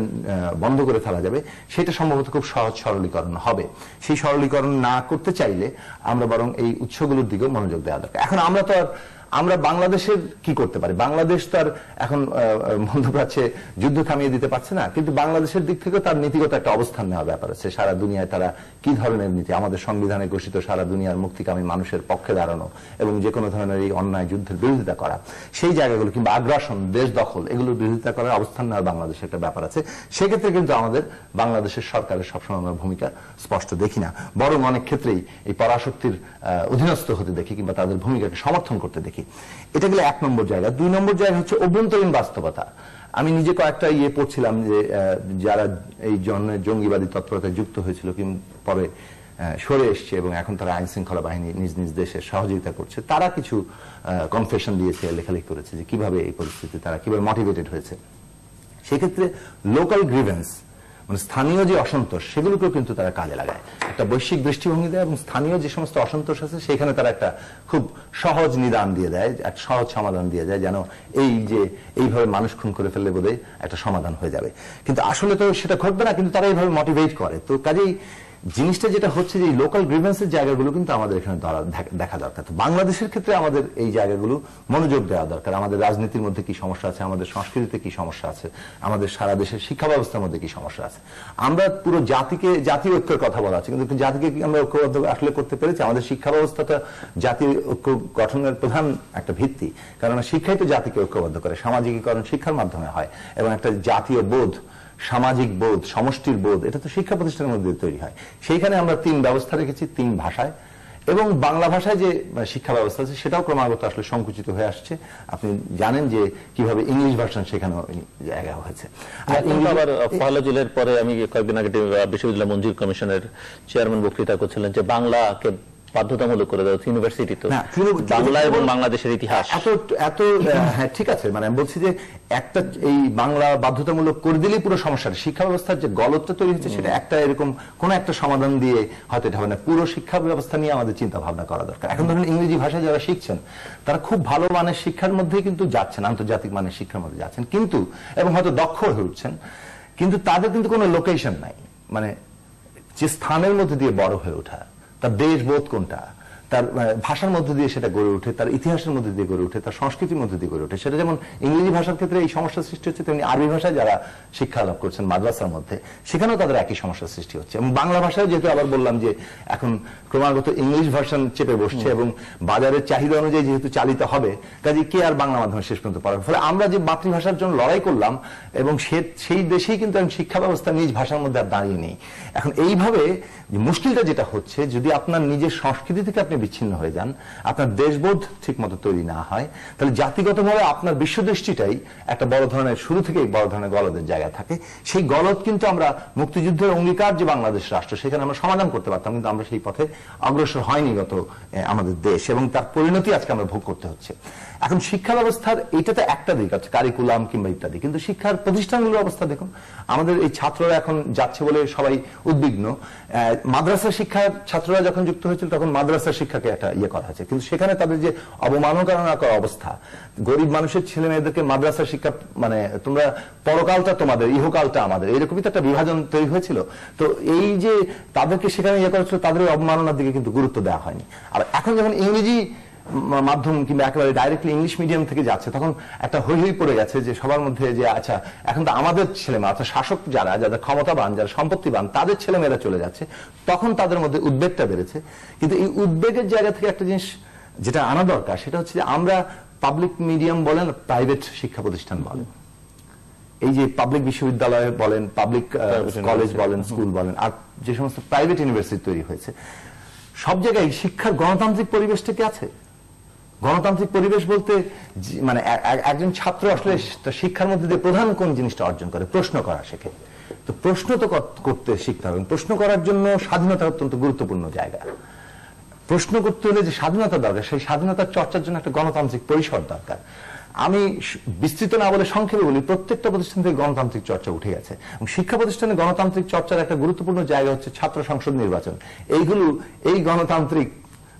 বন্ধ করে ফেলা যাবে, সেটা সম্ভবত খুব সহজ সরলীকরণ হবে। সেই সরলীকরণ না করতে চাইলে আমরা বরং এই উৎসগুলোর দিকেও মনোযোগ দেওয়া দরকার। এখন আমরা বাংলাদেশের কি করতে পারি? বাংলাদেশ তো আর এখন মধ্যপ্রাচ্যে যুদ্ধ থামিয়ে দিতে পারছে না, কিন্তু বাংলাদেশের দিক থেকে তার নীতিগত একটা অবস্থান নেওয়ার ব্যাপার আছে। সারা দুনিয়ায় তারা কি ধরনের নীতি, আমাদের সংবিধানে ঘোষিত সারা দুনিয়ার মুক্তিকামী মানুষের পক্ষে দাঁড়ানো এবং যে কোনো ধরনের এই অন্যায় যুদ্ধের বিরোধিতা করা, সেই জায়গাগুলো কিংবা আগ্রাসন, দেশ দখল, এগুলোর বিরোধিতা করার অবস্থান নেওয়ার বাংলাদেশের একটা ব্যাপার আছে। সেক্ষেত্রে কিন্তু আমাদের বাংলাদেশের সরকারের সবসময় আমরা ভূমিকা স্পষ্ট দেখি না, বরং অনেক ক্ষেত্রেই এই পরাশক্তির অধীনস্থ হতে দেখি কিংবা তাদের ভূমিকাকে সমর্থন করতে দেখি। এটা গেলে 1 নম্বর জায়গা। 2 নম্বর জায়গা হচ্ছে অভ্যন্তরীণ বাস্তবতা। আমি নিজে কয়েকটা পড়ছিলাম যে যারা এই জঙ্গিবাদী তৎপরতায় যুক্ত হয়েছিল কিন্তু পরে সরে এসছে এবং এখন তারা আইন শৃঙ্খলা বাহিনী নিজ নিজ দেশে সহযোগিতা করছে, তারা কিছু কনফেশন দিয়েছে, লেখালেখি করেছে যে কিভাবে এই পরিস্থিতি তারা কিভাবে মোটিভেটেড হয়েছে। সেক্ষেত্রে লোকাল গ্রিভেন্স, মানে স্থানীয় যে অসন্তোষ, সেগুলোকেও কিন্তু তারা কাজে লাগায়, একটা বৈশ্বিক দৃষ্টিভঙ্গি দেয়, এবং স্থানীয় যে সমস্ত অসন্তোষ আছে সেখানে তারা একটা খুব সহজ নিদান দিয়ে দেয়, একটা সহজ সমাধান দিয়ে যায়, যেন এই যে এইভাবে মানুষ খুন করে ফেললে বোধহয় একটা সমাধান হয়ে যাবে। কিন্তু আসলে তো সেটা ঘটবে না, কিন্তু তারা এইভাবে মোটিভেট করে। তো কাজেই জিনিসটা যেটা হচ্ছে যে লোকাল গ্রিভেন্সের জায়গাগুলো কিন্তু আমাদের এখানে দেখা দরকার। তো বাংলাদেশের ক্ষেত্রে আমাদের এই জায়গাগুলো মনোযোগ দেওয়া দরকার। আমাদের রাজনীতির মধ্যে কি সমস্যা আছে, আমাদের সংস্কৃতিতে কি সমস্যা আছে, আমাদের সারা দেশের শিক্ষা ব্যবস্থার মধ্যে কি সমস্যা আছে। আমরা পুরো জাতীয় ঐক্যের কথা বলা আছে, কিন্তু জাতিকে কি আমরা ঐক্যবদ্ধ আসলে করতে পেরেছি? আমাদের শিক্ষা ব্যবস্থাটা জাতীয় ঐক্য গঠনের প্রধান একটা ভিত্তি, কারণ শিক্ষাই তো জাতিকে ঐক্যবদ্ধ করে। সামাজিকীকরণ শিক্ষার মাধ্যমে হয়, এবং একটা জাতীয় বোধ, সামাজিক বোধ, সমষ্টির বোধ, এটা তো শিক্ষা প্রতিষ্ঠানের মধ্যে তৈরি হয়। সেইখানে আমরা 3 ব্যবস্থা রেখেছি, 3 ভাষায়, এবং বাংলা ভাষায় যে শিক্ষা ব্যবস্থা আছে সেটাও ক্রমাগত আসলে সংকুচিত হয়ে আসছে। আপনি জানেন যে কিভাবে ইংলিশ ভার্সন শেখানো জায়গা হয়েছে। আবার পহেলা জুলাইয়ের পরে আমি কয়েকদিন আগে বিশ্ববিদ্যালয় মঞ্জুর কমিশনের চেয়ারম্যান বক্তৃতা করছিলেন যে বাংলাকে বাধ্যতামূলক করে দেওয়া ইউনিভার্সিটি, তো বাংলা এবং বাংলাদেশের ইতিহাস এত হ্যাঁ ঠিক আছে, মানে আমি বলছি যে একটা এই বাংলা বাধ্যতামূলক করে দিলেই পুরো সমস্যাটা, শিক্ষা ব্যবস্থার যে গলতটা তৈরি হচ্ছে সেটা একটা এরকম কোন একটা সমাধান দিয়ে হয়তো এটা হবে না। পুরো শিক্ষা ব্যবস্থা নিয়ে আমাদের চিন্তা ভাবনা করা দরকার। এখন ধরুন ইংরেজি ভাষায় যারা শিখছেন তারা খুব ভালো মানের শিক্ষার মধ্যেই কিন্তু যাচ্ছেন, আন্তর্জাতিক মানের শিক্ষার মধ্যে যাচ্ছেন, কিন্তু এবং হয়তো দক্ষ হয়ে উঠছেন, কিন্তু তাদের কিন্তু কোনো লোকেশন নাই, মানে যে স্থানের মধ্যে দিয়ে বড় হয়ে ওঠা, তার দেশ বোধ কোনটা, তার ভাষার মধ্যে দিয়ে সেটা গড়ে ওঠে, তার ইতিহাসের মধ্যে দিয়ে গড়ে ওঠে, তার সংস্কৃতির মধ্যে দিয়ে গড়ে ওঠে। সেটা যেমন ইংরেজি ভাষার ক্ষেত্রে এই সমস্যার সৃষ্টি হচ্ছে, তেমনি আরবি ভাষায় যারা শিক্ষা লাভ করছেন মাদ্রাসার মধ্যে, সেখানেও তাদের একই সমস্যার সৃষ্টি হচ্ছে। এবং বাংলা ভাষায় যেহেতু আবার বললাম যে এখন ক্রমাগত ইংলিশ ভার্সন চেপে বসছে, এবং বাজারের চাহিদা অনুযায়ী যেহেতু চালিত হবে, কাজে কে আর বাংলা মাধ্যমে শেষ পর্যন্ত পড়াবে। ফলে আমরা যে মাতৃভাষার জন্য লড়াই করলাম, এবং সেই দেশেই কিন্তু শিক্ষা ব্যবস্থা নিজ ভাষার মধ্যে আর দাঁড়িয়ে নেই। এখন এইভাবে মুশকিলটা যেটা হচ্ছে, যদি আপনার নিজের সংস্কৃতি থেকে আপনি বিচ্ছিন্ন হয়ে যান, আপনার দেশবোধ ঠিক মতো তৈরি না হয়, তাহলে জাতিগতভাবে আপনার বিশ্বদৃষ্টিটাই একটা বড় ধরনের, শুরু থেকেই বড় ধরনের গলদের জায়গা থাকে। সেই গলদ কিন্তু আমরা মুক্তিযুদ্ধের অঙ্গীকার যে বাংলাদেশ রাষ্ট্র, সেখানে আমরা সমাধান করতে পারতাম, কিন্তু আমরা সেই পথে অগ্রসর হয়নি গত আমাদের দেশ, এবং তার পরিণতি আজকে আমরা ভোগ করতে হচ্ছে। এখন শিক্ষা ব্যবস্থার এইটাতে একটা দিক আছে, কারিকুলাম কিংবা ইত্যাদি, কিন্তু শিক্ষার প্রতিষ্ঠানগুলোর অবস্থা দেখুন। আমাদের এই ছাত্ররা এখন যাচ্ছে বলে সবাই উদ্বিগ্ন। মাদ্রাসা শিক্ষার ছাত্ররা যখন যুক্ত হয়েছিল তখন মাদ্রাসা শিক্ষা শিক্ষাকে একটা করা হয়েছে, কিন্তু সেখানে তাদের যে অবমাননা করা অবস্থা, গরিব মানুষের ছেলে মেয়েদেরকে মাদ্রাসা শিক্ষা, মানে তোমরা পরকালটা তোমাদের, ইহকালটা আমাদের, এরকমই তো একটা বিভাজন তৈরি হয়েছিল। তো এই যে তাদেরকে সেখানে করা ছিল, তাদের অবমাননার দিকে কিন্তু গুরুত্ব দেওয়া হয়নি। আর এখন যখন ইংরেজি মাধ্যম কিংবা একেবারে ডাইরেক্টলি ইংলিশ মিডিয়াম থেকে যাচ্ছে, তখন একটা হৈ হৈ পড়ে গেছে যে সবার মধ্যে যে আচ্ছা এখন তো আমাদের ছেলেমেয়ে, অর্থাৎ শাসক যাদের ক্ষমতাবান, যারা সম্পত্তিবান, তাদের ছেলেমেয়েরা চলে যাচ্ছে, তখন তাদের মধ্যে উদ্বেগটা বেড়েছে। কিন্তু এই উদ্বেগের জায়গা থেকে একটা জিনিস যেটা আনা দরকার, সেটা হচ্ছে যে আমরা পাবলিক মিডিয়াম বলেন, প্রাইভেট শিক্ষা প্রতিষ্ঠান বলেন, এই যে পাবলিক বিশ্ববিদ্যালয় বলেন, পাবলিক কলেজ বলেন, স্কুল বলেন, আর যে সমস্ত প্রাইভেট ইউনিভার্সিটি তৈরি হয়েছে, সব জায়গায় শিক্ষার গণতান্ত্রিক পরিবেশটা কি আছে? গণতান্ত্রিক পরিবেশ বলতে মানে একজন ছাত্র আসলে শিক্ষার মধ্যে দিয়ে প্রধান কোন জিনিসটা অর্জন করে? প্রশ্ন করা শেখে। তো প্রশ্ন তো করতে শিখতে হবে। প্রশ্ন করার জন্য স্বাধীনতা অত্যন্ত গুরুত্বপূর্ণ জায়গা। প্রশ্ন করতে হলে যে স্বাধীনতা দরকার, সেই স্বাধীনতার চর্চার জন্য একটা গণতান্ত্রিক পরিসর দরকার। আমি বিস্তৃত না বলে সংক্ষেপে বলি, প্রত্যেকটা প্রতিষ্ঠান থেকে গণতান্ত্রিক চর্চা উঠে গেছে, এবং শিক্ষা প্রতিষ্ঠানে গণতান্ত্রিক চর্চার একটা গুরুত্বপূর্ণ জায়গা হচ্ছে ছাত্র সংসদ নির্বাচন। এই গণতান্ত্রিক,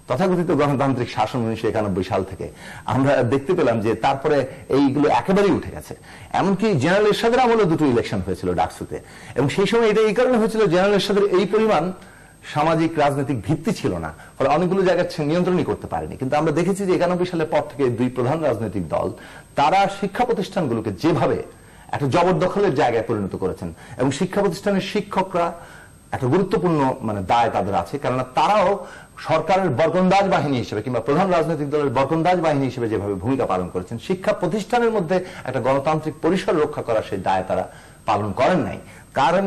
তথাকথিত গণতান্ত্রিক শাসন 1991 সাল থেকে আমরা দেখতে পেলাম যে তারপরে এইগুলো একেবারেই উঠে গেছে। এমনকি জেনারেল এরশাদের আমলে দুটো ইলেকশন হয়েছিল ডাকসুতে, এবং সেই সময় এটা এই কারণে হয়েছিল, জেনারেল এরশাদের এই পরিমাণ সামাজিক রাজনৈতিক ভিত্তি ছিল না, ফলে অনেকগুলো জায়গায় নিয়ন্ত্রণই করতে পারেনি। কিন্তু আমরা দেখেছি যে 91 সালের পর থেকে দুই প্রধান রাজনৈতিক দল তারা শিক্ষা প্রতিষ্ঠানগুলোকে যেভাবে একটা জবরদখলের জায়গায় পরিণত করেছেন, এবং শিক্ষা প্রতিষ্ঠানের শিক্ষকরা একটা গুরুত্বপূর্ণ মানে দায় তাদের আছে, কেননা তারাও সরকারের বরকন্দাজ বাহিনী হিসেবে কিংবা প্রধান রাজনৈতিক দলের বরকন্দাজ বাহিনী হিসেবে যেভাবে ভূমিকা পালন করেছেন, শিক্ষা প্রতিষ্ঠানের মধ্যে একটা গণতান্ত্রিক পরিসর রক্ষা করার সেই দায় তারা পালন করেন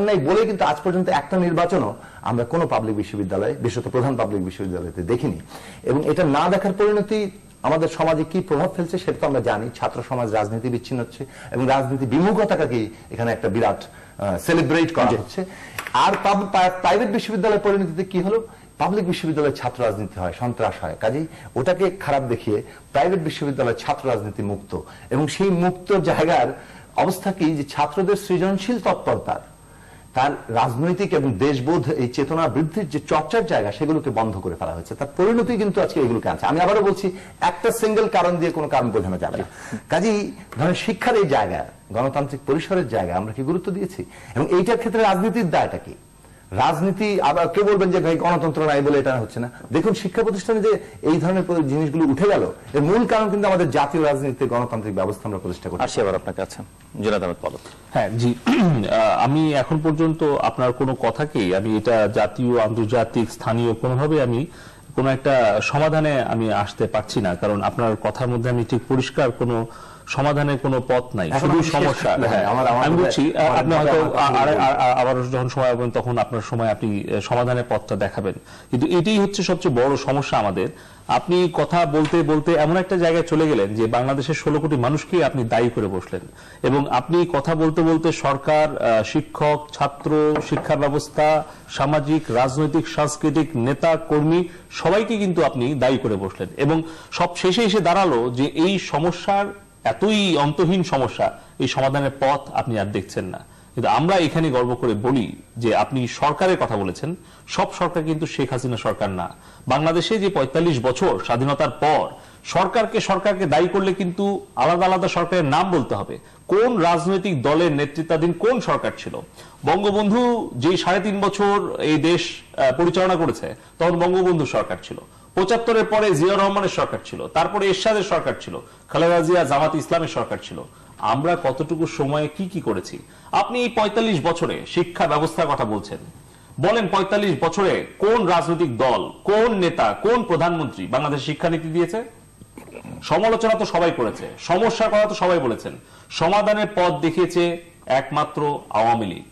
নাই বলে কিন্তু আজ পর্যন্ত একটা নির্বাচনও আমরা কোনো পাবলিক বিশ্ববিদ্যালয়ে, বিশেষত প্রধান পাবলিক বিশ্ববিদ্যালয়তে দেখিনি। এবং এটা না দেখার পরিণতি আমাদের সমাজে কি প্রভাব ফেলছে সেটা তো আমরা জানি। ছাত্র সমাজ রাজনীতি বিচ্ছিন্ন হচ্ছে, এবং রাজনীতি বিমুখতাকে এখানে একটা বিরাট সেলিব্রেট করা হচ্ছে। আর প্রাইভেট বিশ্ববিদ্যালয়ের পরিণতিতে কি হলো? পাবলিক বিশ্ববিদ্যালয়ের ছাত্র রাজনীতি হয়, সন্ত্রাস হয়। কাজেই ওটাকে খারাপ দেখিয়ে প্রাইভেট বিশ্ববিদ্যালয়ের ছাত্র রাজনীতি মুক্ত, এবং সেই মুক্ত জায়গার অবস্থা কি, যে ছাত্রদের সৃজনশীল তৎপরতার, তার রাজনৈতিক এবং দেশবোধ, এই চেতনা বৃদ্ধির যে চর্চার জায়গা, সেগুলোকে বন্ধ করে ফেলা হয়েছে। তার পরিণতি কিন্তু আজকে এগুলোকে আছে। আমি আবারও বলছি, একটা সিঙ্গেল কারণ দিয়ে কোনো কারণ বোঝানো যাবে না। কাজেই ধরেন শিক্ষার এই জায়গা, গণতান্ত্রিক পরিসরের জায়গা আমরা কি গুরুত্ব দিয়েছি? এবং এইটার ক্ষেত্রে রাজনীতির দায়টা কি? রাজনীতি আবার কেউ বলবেন যে ভাই গণতন্ত্র নাই বলে এটা হচ্ছে না। দেখুন, শিক্ষা প্রতিষ্ঠানে যে এই ধরনের জিনিসগুলো উঠে গেল, এর মূল কারণ কিন্তু আমাদের জাতীয় রাজনীতিতে গণতান্ত্রিক ব্যবস্থা আমরা প্রতিষ্ঠা করছি। আসি আবার আপনার কাছে, জেনারেল আহমেদ পলক। হ্যাঁ জি, আমি এখন পর্যন্ত আপনার কোনো কথাকেই আমি এটা জাতীয়, আন্তর্জাতিক, স্থানীয় কোনোভাবে আমি কোনো একটা সমাধানে আমি আসতে পারছি না, কারণ আপনার কথার মধ্যে আমি ঠিক পরিষ্কার কোনো সমাধানের কোনো পথ নাই, শুধু সমস্যা। আমি বলছি আপনি হয়তো আবার যখন সময় পাবেন তখন আপনার সময় আপনি সমাধানের পথটা দেখাবেন, কিন্তু এটাই হচ্ছে সবচেয়ে বড় সমস্যা আমাদের। আপনি কথা বলতে বলতে এমন একটা জায়গায় চলে গেলেন যে বাংলাদেশের 16 কোটি মানুষকে আপনি দায়ী করে বসলেন, এবং আপনি কথা বলতে বলতে সরকার, শিক্ষক, ছাত্র, শিক্ষা ব্যবস্থা, সামাজিক, রাজনৈতিক, সাংস্কৃতিক, নেতা, কর্মী সবাইকে কিন্তু আপনি দায়ী করে বসলেন, এবং সব শেষে এসে দাঁড়ালো যে এই সমস্যার, এতই অন্তহীন সমস্যা, এই সমাধানের পথ আপনি আর দেখছেন না। কিন্তু আমরা এখানে গর্ব করে বলি যে আপনি সরকারের কথা বলেছেন, সব সরকার কিন্তু শেখ হাসিনা সরকার না। বাংলাদেশে যে 45 বছর স্বাধীনতার পর সরকারকে দায়ী করলে কিন্তু আলাদা আলাদা সরকারের নাম বলতে হবে। কোন রাজনৈতিক দলের নেতৃত্বাধীন কোন সরকার ছিল? বঙ্গবন্ধু যে 3.5 বছর এই দেশ পরিচালনা করেছে, তখন বঙ্গবন্ধু সরকার ছিল। 75-এর পরে জিয়া রহমানের সরকার ছিল, তারপরে এরশাদের সরকার ছিল, খালেদা জিয়া জামাত ইসলামের সরকার ছিল। আমরা কতটুকু সময়ে কি করেছি? আপনি এই 45 বছরে শিক্ষা ব্যবস্থার কথা বলছেন, বলেন 45 বছরে কোন রাজনৈতিক দল, কোন নেতা, কোন প্রধানমন্ত্রী বাংলাদেশ শিক্ষানীতি দিয়েছে? সমালোচনা তো সবাই করেছে, সমস্যার কথা তো সবাই বলেছেন, সমাধানের পথ দেখিয়েছে একমাত্র আওয়ামী লীগ।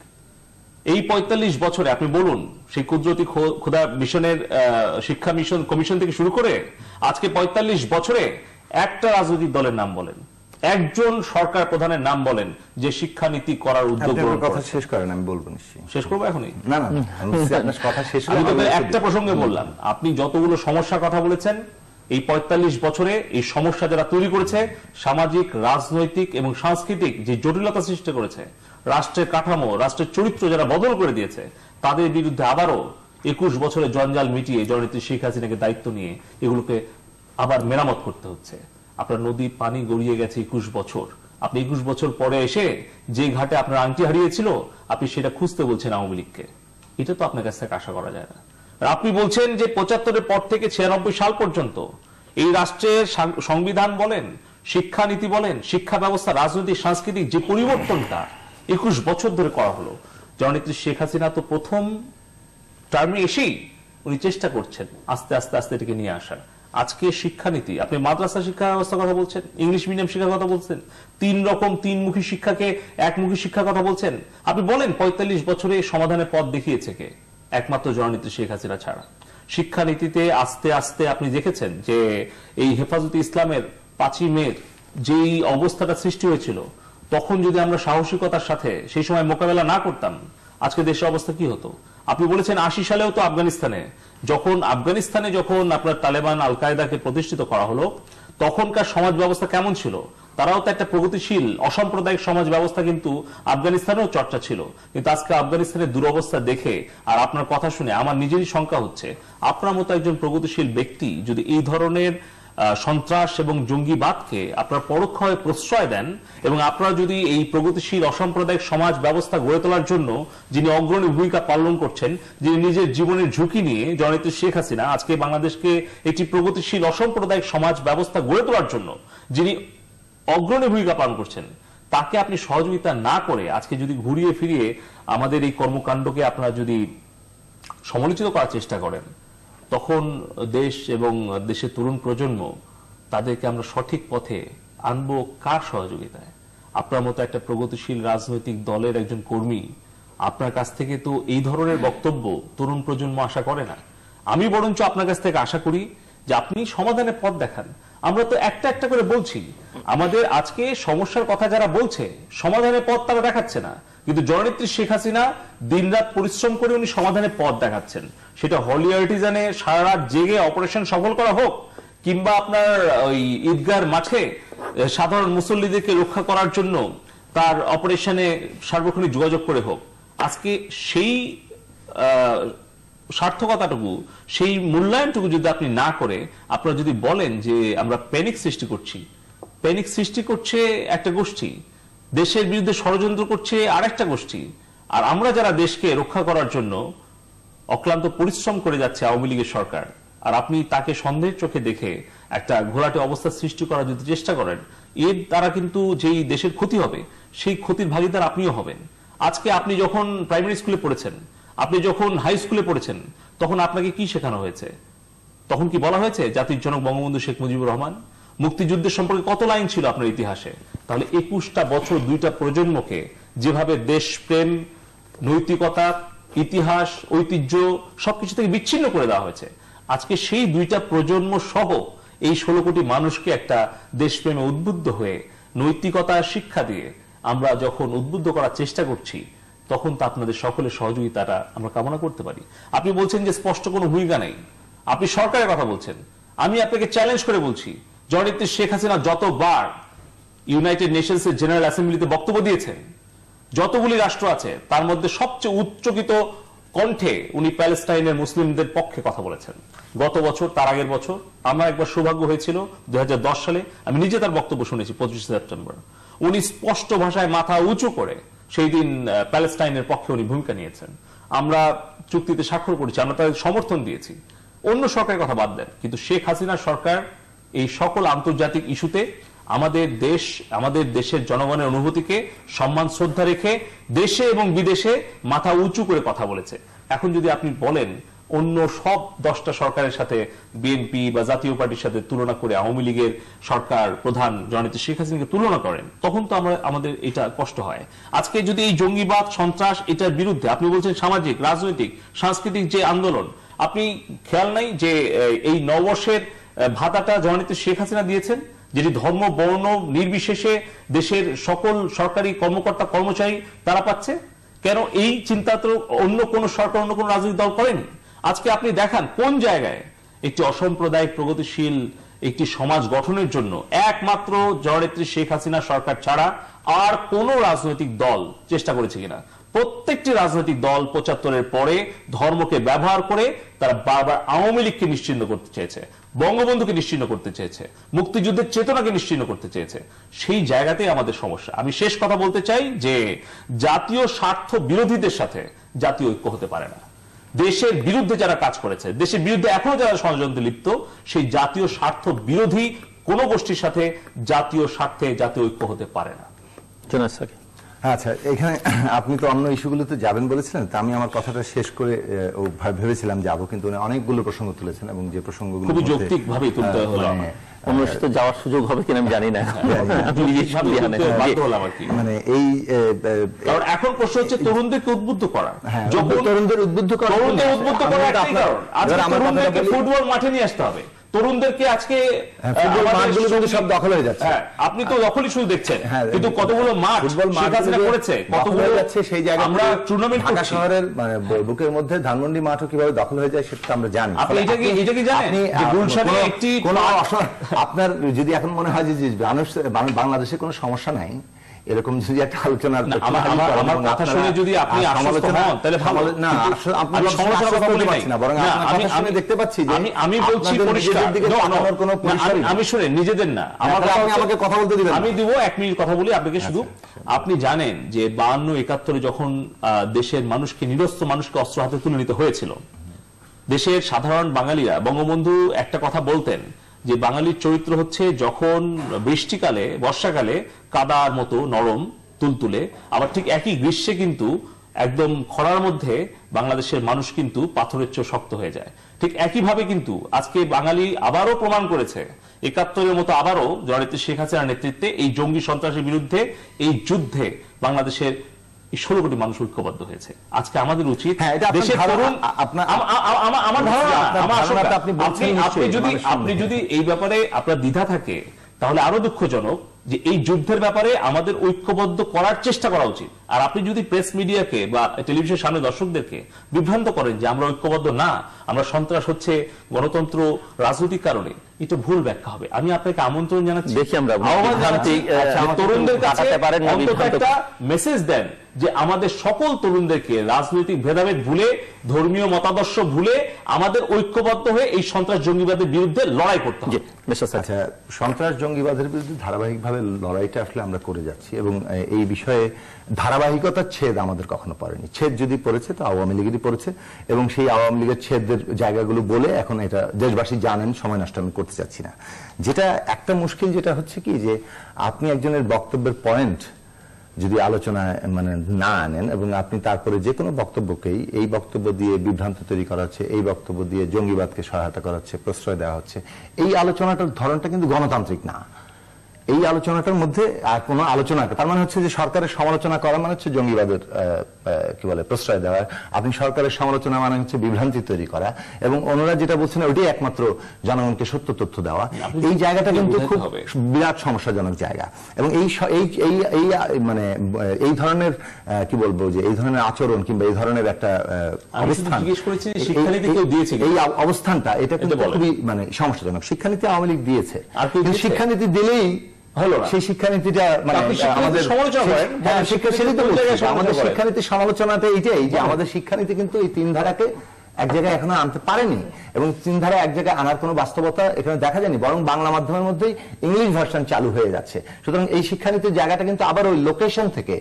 এই 45 বছরে আপনি বলুন, সেই কুদরতি খোদা মিশনের শিক্ষা মিশন কমিশন থেকে শুরু করে আজকে 45 বছরে একটা রাজনৈতিক দলের নাম বলেন, একজন সরকার প্রধানের নাম বলেন যে শিক্ষানীতি করার উদ্যোগ গ্রহণ করেছে। কথা শেষ করেন, আমি বলবো নিশ্চয়ই। শেষ করবো এখনই? না, আপনার কথা শেষ হলো। আমি তো একটা প্রসঙ্গে বললাম, আপনি যতগুলো সমস্যার কথা বলেছেন, এই 45 বছরে এই সমস্যা যারা তৈরি করেছে, সামাজিক, রাজনৈতিক এবং সাংস্কৃতিক যে জটিলতা সৃষ্টি করেছে, রাষ্ট্রের কাঠামো, রাষ্ট্রের চরিত্র যারা বদল করে দিয়েছে, তাদের বিরুদ্ধে আবারও 21 বছরের জঞ্জাল মিটিয়ে জননেত্রী শেখ হাসিনাকে দায়িত্ব নিয়ে এগুলোকে আবার মেরামত করতে হচ্ছে। আপনার নদীর পানি গড়িয়ে গেছে 21 বছর, আপনি 21 বছর পরে এসে যে ঘাটে আপনার আংটি হারিয়েছিল আপনি সেটা খুঁজতে বলছেন আওয়ামী লীগকে। এটা তো আপনার কাছ থেকে আশা করা যায় না। আর আপনি বলছেন যে 75-এর পর থেকে 96 সাল পর্যন্ত এই রাষ্ট্রের সংবিধান বলেন, শিক্ষানীতি বলেন, শিক্ষা ব্যবস্থা, রাজনৈতিক সাংস্কৃতিক যে পরিবর্তনটা 21 বছর ধরে করা হলো। জননেত্রী শেখ হাসিনা তো প্রথম টার্মে এসেই উনি চেষ্টা করছেন আস্তে আস্তে আস্তে এটাকে নিয়ে আসার। আজকে শিক্ষানীতি, আপনি মাদ্রাসা শিক্ষা ব্যবস্থার কথা বলছেন, ইংলিশ মিডিয়াম শিক্ষার কথা বলছেন, 3 রকম 3মুখী শিক্ষাকে একমুখী শিক্ষার কথা বলছেন। আপনি বলেন 45 বছরে সমাধানের পথ দেখিয়েছে কে? একমাত্র জননেত্রী শেখ হাসিনা ছাড়া। শিক্ষানীতিতে আস্তে আস্তে আপনি দেখেছেন যে এই হেফাজতে ইসলামের 5ই মের যেই অবস্থাটা সৃষ্টি হয়েছিল, তখন যদি আমরা সাহসিকতার সাথে সেই সময় মোকাবেলা না করতাম, আজকে দেশের অবস্থা কি হতো? আপনি বলেছেন 80 সালেও তো আফগানিস্তানে যখন আপনার তালেবান আল কায়দাকে প্রতিষ্ঠিত করা হলো, তখনকার সমাজ ব্যবস্থা কেমন ছিল? তারাও তো একটা প্রগতিশীল অসাম্প্রদায়িক সমাজ ব্যবস্থা কিন্তু আফগানিস্তানেও চর্চা ছিল। কিন্তু আজকে আফগানিস্তানের দুরবস্থা দেখে আর আপনার কথা শুনে আমার নিজেরই শঙ্কা হচ্ছে, আপনার মতো একজন প্রগতিশীল ব্যক্তি যদি এই ধরনের সন্ত্রাস এবং জঙ্গিবাদকে আপনারা পরোক্ষভাবে প্রশ্রয় দেন, এবং আপনারা যদি এই প্রগতিশীল অসাম্প্রদায়িক সমাজ ব্যবস্থা গড়ে তোলার জন্য যিনি অগ্রণী ভূমিকা পালন করছেন, যিনি নিজের জীবনের ঝুঁকি নিয়ে জননেত্রী শেখ হাসিনা আজকে বাংলাদেশকে একটি প্রগতিশীল অসাম্প্রদায়িক সমাজ ব্যবস্থা গড়ে তোলার জন্য যিনি অগ্রণী ভূমিকা পালন করছেন, তাকে আপনি সহযোগিতা না করে আজকে যদি ঘুরিয়ে ফিরিয়ে আমাদের এই কর্মকাণ্ডকে আপনারা যদি সমালোচিত করার চেষ্টা করেন, তখন দেশ এবং দেশের তরুণ প্রজন্ম তাদেরকে আমরা সঠিক পথে আনবো কার সহযোগিতায়? আপনার মতো একটা প্রগতিশীল রাজনৈতিক দলের একজন কর্মী, আপনার কাছ থেকে তো এই ধরনের বক্তব্য তরুণ প্রজন্ম আশা করে না। আমি বরঞ্চ আপনার কাছ থেকে আশা করি যে আপনি সমাধানের পথ দেখান। আমরা তো একটা একটা করে বলছি, আমাদের আজকে সমস্যার কথা যারা বলছে সমাধানের পথ তারা দেখাচ্ছে না, কিন্তু জননেত্রী শেখ হাসিনা দিনরাত পরিশ্রম করে উনি সমাধানের পথ দেখাচ্ছেন। সেটা হলি আর্টিজানে সারা রাত জেগে অপারেশন সফল করা হোক, কিংবা আপনার ওই ঈদগার মাঠে সাধারণ মুসল্লিদেরকে রক্ষা করার জন্য তার অপারেশনে সার্বক্ষণিক যোগাযোগ করে হোক, আজকে সেই সার্থকতাটুকু, সেই মূল্যায়নটুকু যদি আপনি না করে আপনারা যদি বলেন যে আমরা প্যানিক সৃষ্টি করছে একটা গোষ্ঠী, দেশের বিরুদ্ধে ষড়যন্ত্র করছে আরেকটা গোষ্ঠী, আর আমরা যারা দেশকে রক্ষা করার জন্য অক্লান্ত পরিশ্রম করে যাচ্ছে আওয়ামী লীগের সরকার, আর আপনি তাকে সন্দেহের চোখে দেখে একটা ঘোলাটে অবস্থা সৃষ্টি করার যদি চেষ্টা করেন, এর দ্বারা কিন্তু যেই দেশের ক্ষতি হবে সেই ক্ষতির ভাগিদার আপনিও হবেন। আজকে আপনি যখন প্রাইমারি স্কুলে পড়েছেন, আপনি যখন হাই স্কুলে পড়েছেন, তখন আপনাকে কি শেখানো হয়েছে? তখন কি বলা হয়েছে জাতির জনক বঙ্গবন্ধু শেখ মুজিবুর রহমান? মুক্তিযুদ্ধের সম্পর্কে কত লাইন ছিল আপনার ইতিহাসে? তাহলে 21টা বছর 2টা প্রজন্মকে যেভাবে দেশপ্রেম, নৈতিকতা, ইতিহাস, ঐতিহ্য সবকিছু থেকে বিচ্ছিন্ন করে দেওয়া হয়েছে, আজকে সেই 2টা প্রজন্ম সহ এই 16 কোটি মানুষকে একটা দেশপ্রেমে উদ্বুদ্ধ হয়ে নৈতিকতার শিক্ষা দিয়ে আমরা যখন উদ্বুদ্ধ করার চেষ্টা করছি, তখন তো আপনাদের সকলের সহযোগিতাটা আমরা কামনা করতে পারি। আপনি বলছেন যে স্পষ্ট কোনো ভূমিকা নেই, আপনি সরকারের কথা বলছেন। আমি আপনাকে চ্যালেঞ্জ করে বলছি, জননেত্রী শেখ হাসিনা যতবার ইউনাইটেড নেশনসের জেনারেল অ্যাসেম্বলিতে বক্তব্য দিয়েছেন, যতগুলি রাষ্ট্র আছে তার মধ্যে সবচেয়ে উচ্চকিত কণ্ঠে উনি প্যালেস্টাইনের মুসলিমদের পক্ষে কথা বলেছেন। গত বছর, তার আগের বছর আমার একবার সৌভাগ্য হয়েছিল 2010 সালে, আমি নিজে তার বক্তব্য শুনেছি 25 সেপ্টেম্বর। উনি স্পষ্ট ভাষায় মাথা উঁচু করে সেই দিন প্যালেস্টাইনের পক্ষে উনি ভূমিকা নিয়েছেন। আমরা চুক্তিতে স্বাক্ষর করেছি, আমরা তাদের সমর্থন দিয়েছি। অন্য সরকারের কথা বাদ দেন, কিন্তু শেখ হাসিনার সরকার এই সকল আন্তর্জাতিক ইস্যুতে আমাদের দেশ, আমাদের দেশের জনগণের অনুভূতিকে সম্মান শ্রদ্ধা রেখে দেশে এবং বিদেশে মাথা উঁচু করে কথা বলেছে। এখন যদি আপনি বলেন অন্য সব 10টা সরকারের সাথে বিএনপি বা জাতীয় পার্টির সাথে তুলনা করে আওয়ামী লীগের সরকার প্রধান জননেত্রী শেখ হাসিনাকে তুলনা করেন, তখন তো আমাদের এটা কষ্ট হয়। আজকে যদি এই জঙ্গিবাদ, সন্ত্রাস, এটার বিরুদ্ধে আপনি বলছেন সামাজিক, রাজনৈতিক, সাংস্কৃতিক যে আন্দোলন, আপনি খেয়াল নাই যে এই নববর্ষের ভাতাটা জননেত্রী শেখ হাসিনা দিয়েছেন, যেটি ধর্ম বর্ণ নির্বিশেষে দেশের সকল সরকারি কর্মকর্তা কর্মচারী তারা পাচ্ছে? কেন এই চিন্তা তো অন্য কোন সরকার, অন্য কোন রাজনৈতিক দল করেনি। আজকে আপনি দেখান কোন জায়গায় একটি অসাম্প্রদায়িক প্রগতিশীল একটি সমাজ গঠনের জন্য একমাত্র জননেত্রী শেখ হাসিনা সরকার ছাড়া আর কোন রাজনৈতিক দল চেষ্টা করেছে কিনা? প্রত্যেকটি রাজনৈতিক দল ৭৫-এর পরে ধর্মকে ব্যবহার করে তারা বারবার আওয়ামী লীগকে নিশ্চিহ্ন করতে চেয়েছে, বঙ্গবন্ধুকে নিশ্চিহ্ন করতে চেয়েছে, মুক্তিযুদ্ধের চেতনাকে নিশ্চিহ্ন করতে চেয়েছে। সেই জায়গাতেই আমাদের সমস্যা। আমি শেষ কথা বলতে চাই যে জাতীয় স্বার্থ বিরোধীদের সাথে জাতীয় ঐক্য হতে পারে না। দেশের বিরুদ্ধে যারা কাজ করেছে, দেশের বিরুদ্ধে এখনো যারা ষড়যন্ত্রে লিপ্ত, সেই জাতীয় স্বার্থ বিরোধী কোন গোষ্ঠীর সাথে জাতীয় স্বার্থে জাতীয় ঐক্য হতে পারে না। আচ্ছা, এখানে আপনি তো অন্য ইস্যুগুলোতে যাবেন বলেছিলেন, তা আমি আমার কথাটা শেষ করে ভেবেছিলাম যাবো, কিন্তু উনি অনেকগুলো প্রসঙ্গ তুলেছেন এবং যে প্রসঙ্গগুলো খুবই যৌক্তিকভাবে তুলতে হলো। অনুষ্ঠিত যাওয়ার সুযোগ হবে কিনা আমি জানি না। মানে এই কারণ এখন প্রশ্ন হচ্ছে তরুণদেরকে উদ্বুদ্ধ করা, তরুণদের উদ্বুদ্ধ করা, তরুণদেরকে ফুটবল মাঠে নিয়ে আসতে হবে। তরুণদেরকে আজকে সব দখল হয়ে যাচ্ছে, আপনি তো দখলই শুধু দেখছেন, কিন্তু কতগুলো মাঠ করেছে, কতগুলো যাচ্ছে সেই জায়গায় আমরা টুর্নামেন্ট ঢাকা শহরের মানে বুকের মধ্যে ধানমন্ডি মাঠও কিভাবে দখল হয়ে যায় সেটা আমরা জানি। আপনি এটা কি জানেন যে গুলশানে একটি আপনার যদি এখন মনে হয় যে বাংলাদেশে কোনো সমস্যা নাই, এরকম যদি একটা আলোচনা আমার কথা শুনে যদি আপনি আশ্বস্ত হন তাহলে ভালো না। আমি সমস্যার কথা বলি না, বরং আমি দেখতে পাচ্ছি যে আমি বলছি পরিষ্কার দিকে তাকানোর কোনো পরিসর নেই। আমি শুনে নিজেদের না, আমাকে কথা বলতে দিবেন। আমি দিব 1 মিনিট কথা বলি আপনাকে শুধু। আপনি জানেন যে 52-71 যখন দেশের মানুষকে, নিরস্ত্র মানুষকে অস্ত্র হাতে তুলে নিতে হয়েছিল, দেশের সাধারণ বাঙালিরা, বঙ্গবন্ধু একটা কথা বলতেন যে বাঙালির চরিত্র হচ্ছে যখন বৃষ্টিকালে, বর্ষাকালে কাদার মতো নরম তুলতুলে, আবার ঠিক একই গ্রীষ্মে কিন্তু একদম খরার মধ্যে বাংলাদেশের মানুষ কিন্তু পাথরের চেয়ে শক্ত হয়ে যায়। ঠিক একইভাবে কিন্তু আজকে বাঙালি আবারও প্রমাণ করেছে, ৭১-এর মতো আবারও জননেত্রী শেখ হাসিনার নেতৃত্বে এই জঙ্গি সন্ত্রাসের বিরুদ্ধে এই যুদ্ধে বাংলাদেশের 16 কোটি মানুষ ঐক্যবদ্ধ হয়েছে। আজকে আমাদের উচিত দেশের তরুণ, আমার ধারণা, আপনি যদি এই ব্যাপারে আপনার দ্বিধা থাকে তাহলে আরো দুঃখজনক যে এই যুদ্ধের ব্যাপারে আমাদের ঐক্যবদ্ধ করার চেষ্টা করা উচিত। আর আপনি যদি প্রেস মিডিয়াকে বা টেলিভিশনের সামনে দর্শকদেরকে বিভ্রান্ত করেন যে আমরা ঐক্যবদ্ধ না, আমরা সন্ত্রাস হচ্ছে গণতন্ত্র রাজনৈতিক কারণে, এটা ভুল ব্যাখ্যা হবে। আমি আপনাকে আমন্ত্রণ জানাচ্ছি, দেখি আমরা তরুণদের কাছে অন্তত একটা মেসেজ দেন যে আমাদের সকল তরুণদেরকে রাজনৈতিক ভেদাভেদ ভুলে, ধর্মীয় মতাদর্শ ভুলে আমাদের ঐক্যবদ্ধ হয়ে এই সন্ত্রাস জঙ্গিবাদের বিরুদ্ধে লড়াই করতে হবে। আচ্ছা, সন্ত্রাস জঙ্গিবাদের বিরুদ্ধে ধারাবাহিকভাবে লড়াইটা আসলে আমরা করে যাচ্ছি এবং এই বিষয়ে ধারাবাহিকতার ছেদ আমাদের কখনো পড়েনি। ছেদ যদি পড়েছে তো আওয়ামী লীগেরই পড়েছে, এবং সেই আওয়ামী লীগের ছেদের জায়গাগুলো বলে এখন এটা দেশবাসী জানেন, সময় নষ্ট আমি করতে চাচ্ছি না। যেটা একটা মুশকিল যেটা হচ্ছে কি, যে আপনি একজনের বক্তব্যের পয়েন্ট যদি আলোচনায় মানে না আনেন এবং আপনি তারপরে যে কোনো বক্তব্যকেই এই বক্তব্য দিয়ে বিভ্রান্ত তৈরি করা হচ্ছে, এই বক্তব্য দিয়ে জঙ্গিবাদকে সহায়তা করা হচ্ছে, প্রশ্রয় দেওয়া হচ্ছে, এই আলোচনাটার ধরনটা কিন্তু গণতান্ত্রিক না। এই আলোচনাটার মধ্যে কোনো আলোচনা, তার মানে হচ্ছে যে সরকারের সমালোচনা করা মানে হচ্ছে জঙ্গিবাদের কি বলে প্রশ্রয় দেওয়া, আপনি সরকারের সমালোচনা মানে হচ্ছে বিভ্রান্তি তৈরি করা, এবং অন্যরা যেটা বলছেন ওইটাই একমাত্র জনগণকে সত্য তথ্য দেওয়া। এই জায়গাটা কিন্তু খুব বিরাট সমস্যাজনক জায়গা, এবং এই মানে এই ধরনের কি বলবো যে এই ধরনের আচরণ কিংবা এই ধরনের একটা অবস্থান, এই অবস্থানটা এটা কিন্তু খুবই মানে সমস্যাজনক। শিক্ষানীতি আওয়ামী লীগ দিয়েছে, কিন্তু শিক্ষানীতি দিলেই হলো সেই শিক্ষানীতিটা মানে আমাদের আমাদের শিক্ষানীতির সমালোচনাটা এইটাই যে আমাদের শিক্ষানীতি কিন্তু এই 3 ধারাকে এক জায়গায় এখনো আনতে পারেনি, এবং 3 ধারা এক জায়গায় আনার কোনো বাস্তবতা এখানে দেখা যায়নি, বরং বাংলা মাধ্যমের মধ্যেই ইংলিশ ভার্সন চালু হয়ে যাচ্ছে। সুতরাং এই শিক্ষানীতির জায়গাটা কিন্তু আবার ওই লোকেশন থেকে,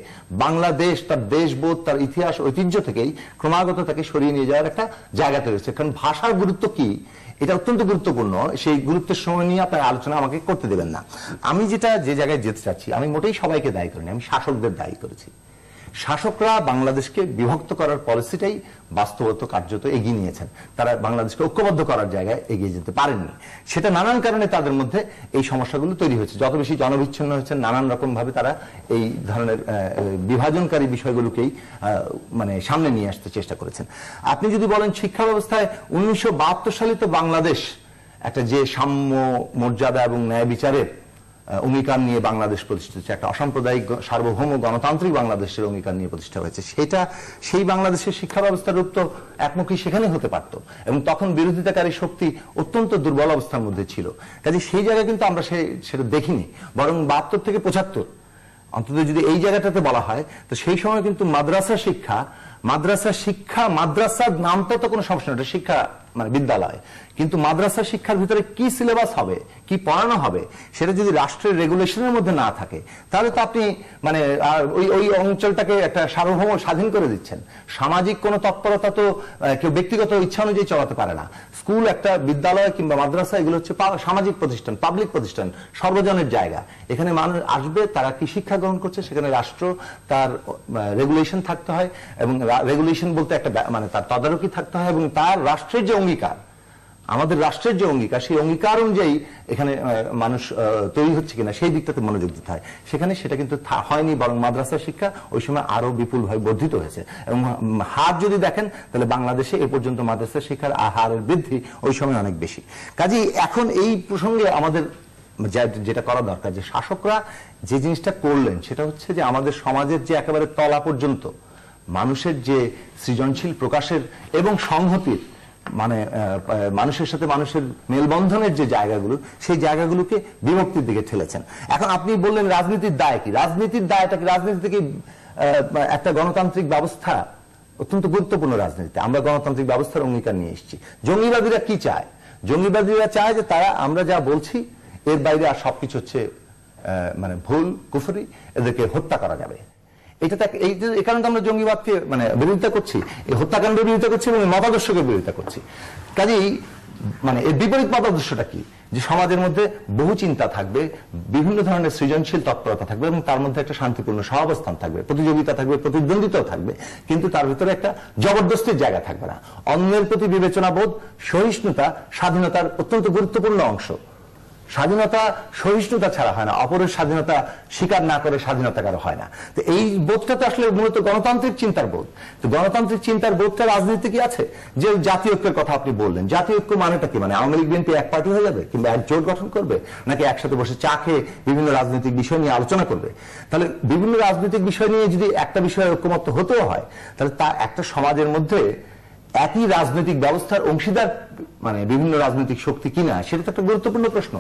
বাংলাদেশ তার দেশবোধ, তার ইতিহাস, ঐতিহ্য থেকেই ক্রমাগত তাকে সরিয়ে নিয়ে যাওয়ার একটা জায়গা তৈরি হচ্ছে। কারণ ভাষার গুরুত্ব কি, এটা অত্যন্ত গুরুত্বপূর্ণ, সেই গুরুত্বের সময় নিয়ে আপনার আলোচনা আমাকে করতে দেবেন না। আমি যে জায়গায় যেতে চাচ্ছি, আমি মোটেই সবাইকে দায়ী করিনি, আমি শাসকদের দায়ী করেছি। শাসকরা বাংলাদেশকে বিভক্ত করার পলিসিটাই বাস্তবত কার্যত এগিয়ে নিয়েছেন, তারা বাংলাদেশকে ঐক্যবদ্ধ করার জায়গায় এগিয়ে যেতে পারেননি। সেটা নানান কারণে তাদের মধ্যে এই সমস্যাগুলো তৈরি হয়েছে, যত বেশি জনবিচ্ছিন্ন হয়েছে নানান রকম ভাবে তারা এই ধরনের বিভাজনকারী বিষয়গুলোকেই মানে সামনে নিয়ে আসতে চেষ্টা করেছেন। আপনি যদি বলেন শিক্ষা ব্যবস্থায় 1972 সালে তো বাংলাদেশ একটা যে সাম্য, মর্যাদা এবং ন্যায় বিচারের অঙ্গীকার নিয়ে বাংলাদেশ প্রতিষ্ঠিত হচ্ছে, একটা অসাম্প্রদায়িক সার্বভৌম গণতান্ত্রিক বাংলাদেশের অঙ্গীকার নিয়ে প্রতিষ্ঠা হয়েছে, সেই বাংলাদেশের শিক্ষা ব্যবস্থার রূপ তো একমুখী সেখানে হতে পারত, এবং তখন বিরোধিতাকারী শক্তি অত্যন্ত দুর্বল অবস্থার মধ্যে ছিল। কাজে সেই জায়গায় কিন্তু আমরা সেটা দেখিনি, বরং 72 থেকে 75 অন্তত যদি এই জায়গাটাতে বলা হয়, তো সেই সময় কিন্তু মাদ্রাসার নামটা তো কোনো সমস্যা না, এটা শিক্ষা মানে বিদ্যালয়, কিন্তু মাদ্রাসা শিক্ষার ভিতরে কি সিলেবাস হবে, কি পড়ানো হবে, সেটা যদি রাষ্ট্রের রেগুলেশনের মধ্যে না থাকে, তাহলে তো আপনি মানে ওই অঞ্চলটাকে একটা সার্বভৌম স্বাধীন করে দিচ্ছেন। সামাজিক কোনো তৎপরতা তো কেউ ব্যক্তিগত ইচ্ছা অনুযায়ী চালাতে পারে না। স্কুল, একটা বিদ্যালয় কিংবা মাদ্রাসা, এগুলো হচ্ছে সামাজিক প্রতিষ্ঠান, পাবলিক প্রতিষ্ঠান, সর্বজনের জায়গা। এখানে মানুষ আসবে, তারা কি শিক্ষা গ্রহণ করছে, সেখানে রাষ্ট্র তার রেগুলেশন থাকতে হয়, এবং রেগুলেশন বলতে একটা মানে তার তদারকি থাকতে হয়, এবং তার রাষ্ট্রের যে অঙ্গীকার, আমাদের রাষ্ট্রের যে অঙ্গীকার, সেই অঙ্গীকার অনুযায়ী এখানে মানুষ তৈরি হচ্ছে কিনা সেই দিকটাতে মনোযোগ দিতে হয়। সেখানে সেটা কিন্তু হয়নি, বরং মাদ্রাসা শিক্ষা ওই সময় আরো বিপুলভাবে বর্ধিত হয়েছে। এবং হার যদি দেখেন, তাহলে বাংলাদেশে এ পর্যন্ত মাদ্রাসা শিক্ষার হারের বৃদ্ধি ওই সময় অনেক বেশি। কাজেই এখন এই প্রসঙ্গে আমাদের যেটা করা দরকার, যে শাসকরা যে জিনিসটা করলেন, সেটা হচ্ছে যে আমাদের সমাজের যে একেবারে তলা পর্যন্ত মানুষের যে সৃজনশীল প্রকাশের এবং সংহতির, মানে মানুষের সাথে মানুষের মেলবন্ধনের যে জায়গাগুলো, সেই জায়গাগুলোকে বিভক্তির দিকে ঠেলেছেন। এখন আপনি বললেন রাজনীতির দায় কি? রাজনীতির দায়টা কি? রাজনীতি থেকে একটা গণতান্ত্রিক ব্যবস্থা অত্যন্ত গুরুত্বপূর্ণ। রাজনীতিতে আমরা গণতান্ত্রিক ব্যবস্থার অঙ্গীকার নিয়ে এসেছি। জঙ্গিবাদীরা কি চায়? জঙ্গিবাদীরা চায় যে তারা আমরা যা বলছি এর বাইরে আর সবকিছু হচ্ছে মানে ভুল, কুফরি, এদেরকে হত্যা করা যাবে। এই কারণে আমরা জঙ্গিবাদকে মানে বিরোধিতা করছি, এই হত্যাকাণ্ডের বিরোধিতা করছি এবং মতাদর্শকে বিরোধিতা করছি। কাজেই মানে এর বিপরীত মতাদর্শটা কি? যে সমাজের মধ্যে বহু চিন্তা থাকবে, বিভিন্ন ধরনের সৃজনশীল তৎপরতা থাকবে, এবং তার মধ্যে একটা শান্তিপূর্ণ সহাবস্থান থাকবে, প্রতিযোগিতা থাকবে, প্রতিদ্বন্দ্বিতাও থাকবে, কিন্তু তার ভিতরে একটা জবরদস্তির জায়গা থাকবে না। অন্যের প্রতি বিবেচনাবোধ, সহিষ্ণুতা স্বাধীনতার অত্যন্ত গুরুত্বপূর্ণ অংশ। স্বাধীনতা সহিষ্ণুতা ছাড়া হয় না, অপরের স্বাধীনতা স্বীকার না করে স্বাধীনতা কারো হয় না। তো এই বোধটা তো আসলে মূলত গণতান্ত্রিক চিন্তার বোধ। তো গণতান্ত্রিক চিন্তার বোধটা রাজনীতি কি আছে? যে জাতীয় ঐক্যের কথা আপনি বললেন, জাতীয় ঐক্য মানেটা কি? মানে আওয়ামী লীগ বিএনপি এক পার্টি হয়ে যাবে, কিংবা এক জোট গঠন করবে, নাকি একসাথে বসে চা খেয়ে বিভিন্ন রাজনৈতিক বিষয় নিয়ে আলোচনা করবে? তাহলে বিভিন্ন রাজনৈতিক বিষয় নিয়ে যদি একটা বিষয়ে ঐক্যমত্য হতেও হয়, তাহলে তা একটা সমাজের মধ্যে একই রাজনৈতিক ব্যবস্থার অংশীদার মানে বিভিন্ন রাজনৈতিক শক্তি কিনা, সেটা তো একটা গুরুত্বপূর্ণ প্রশ্ন।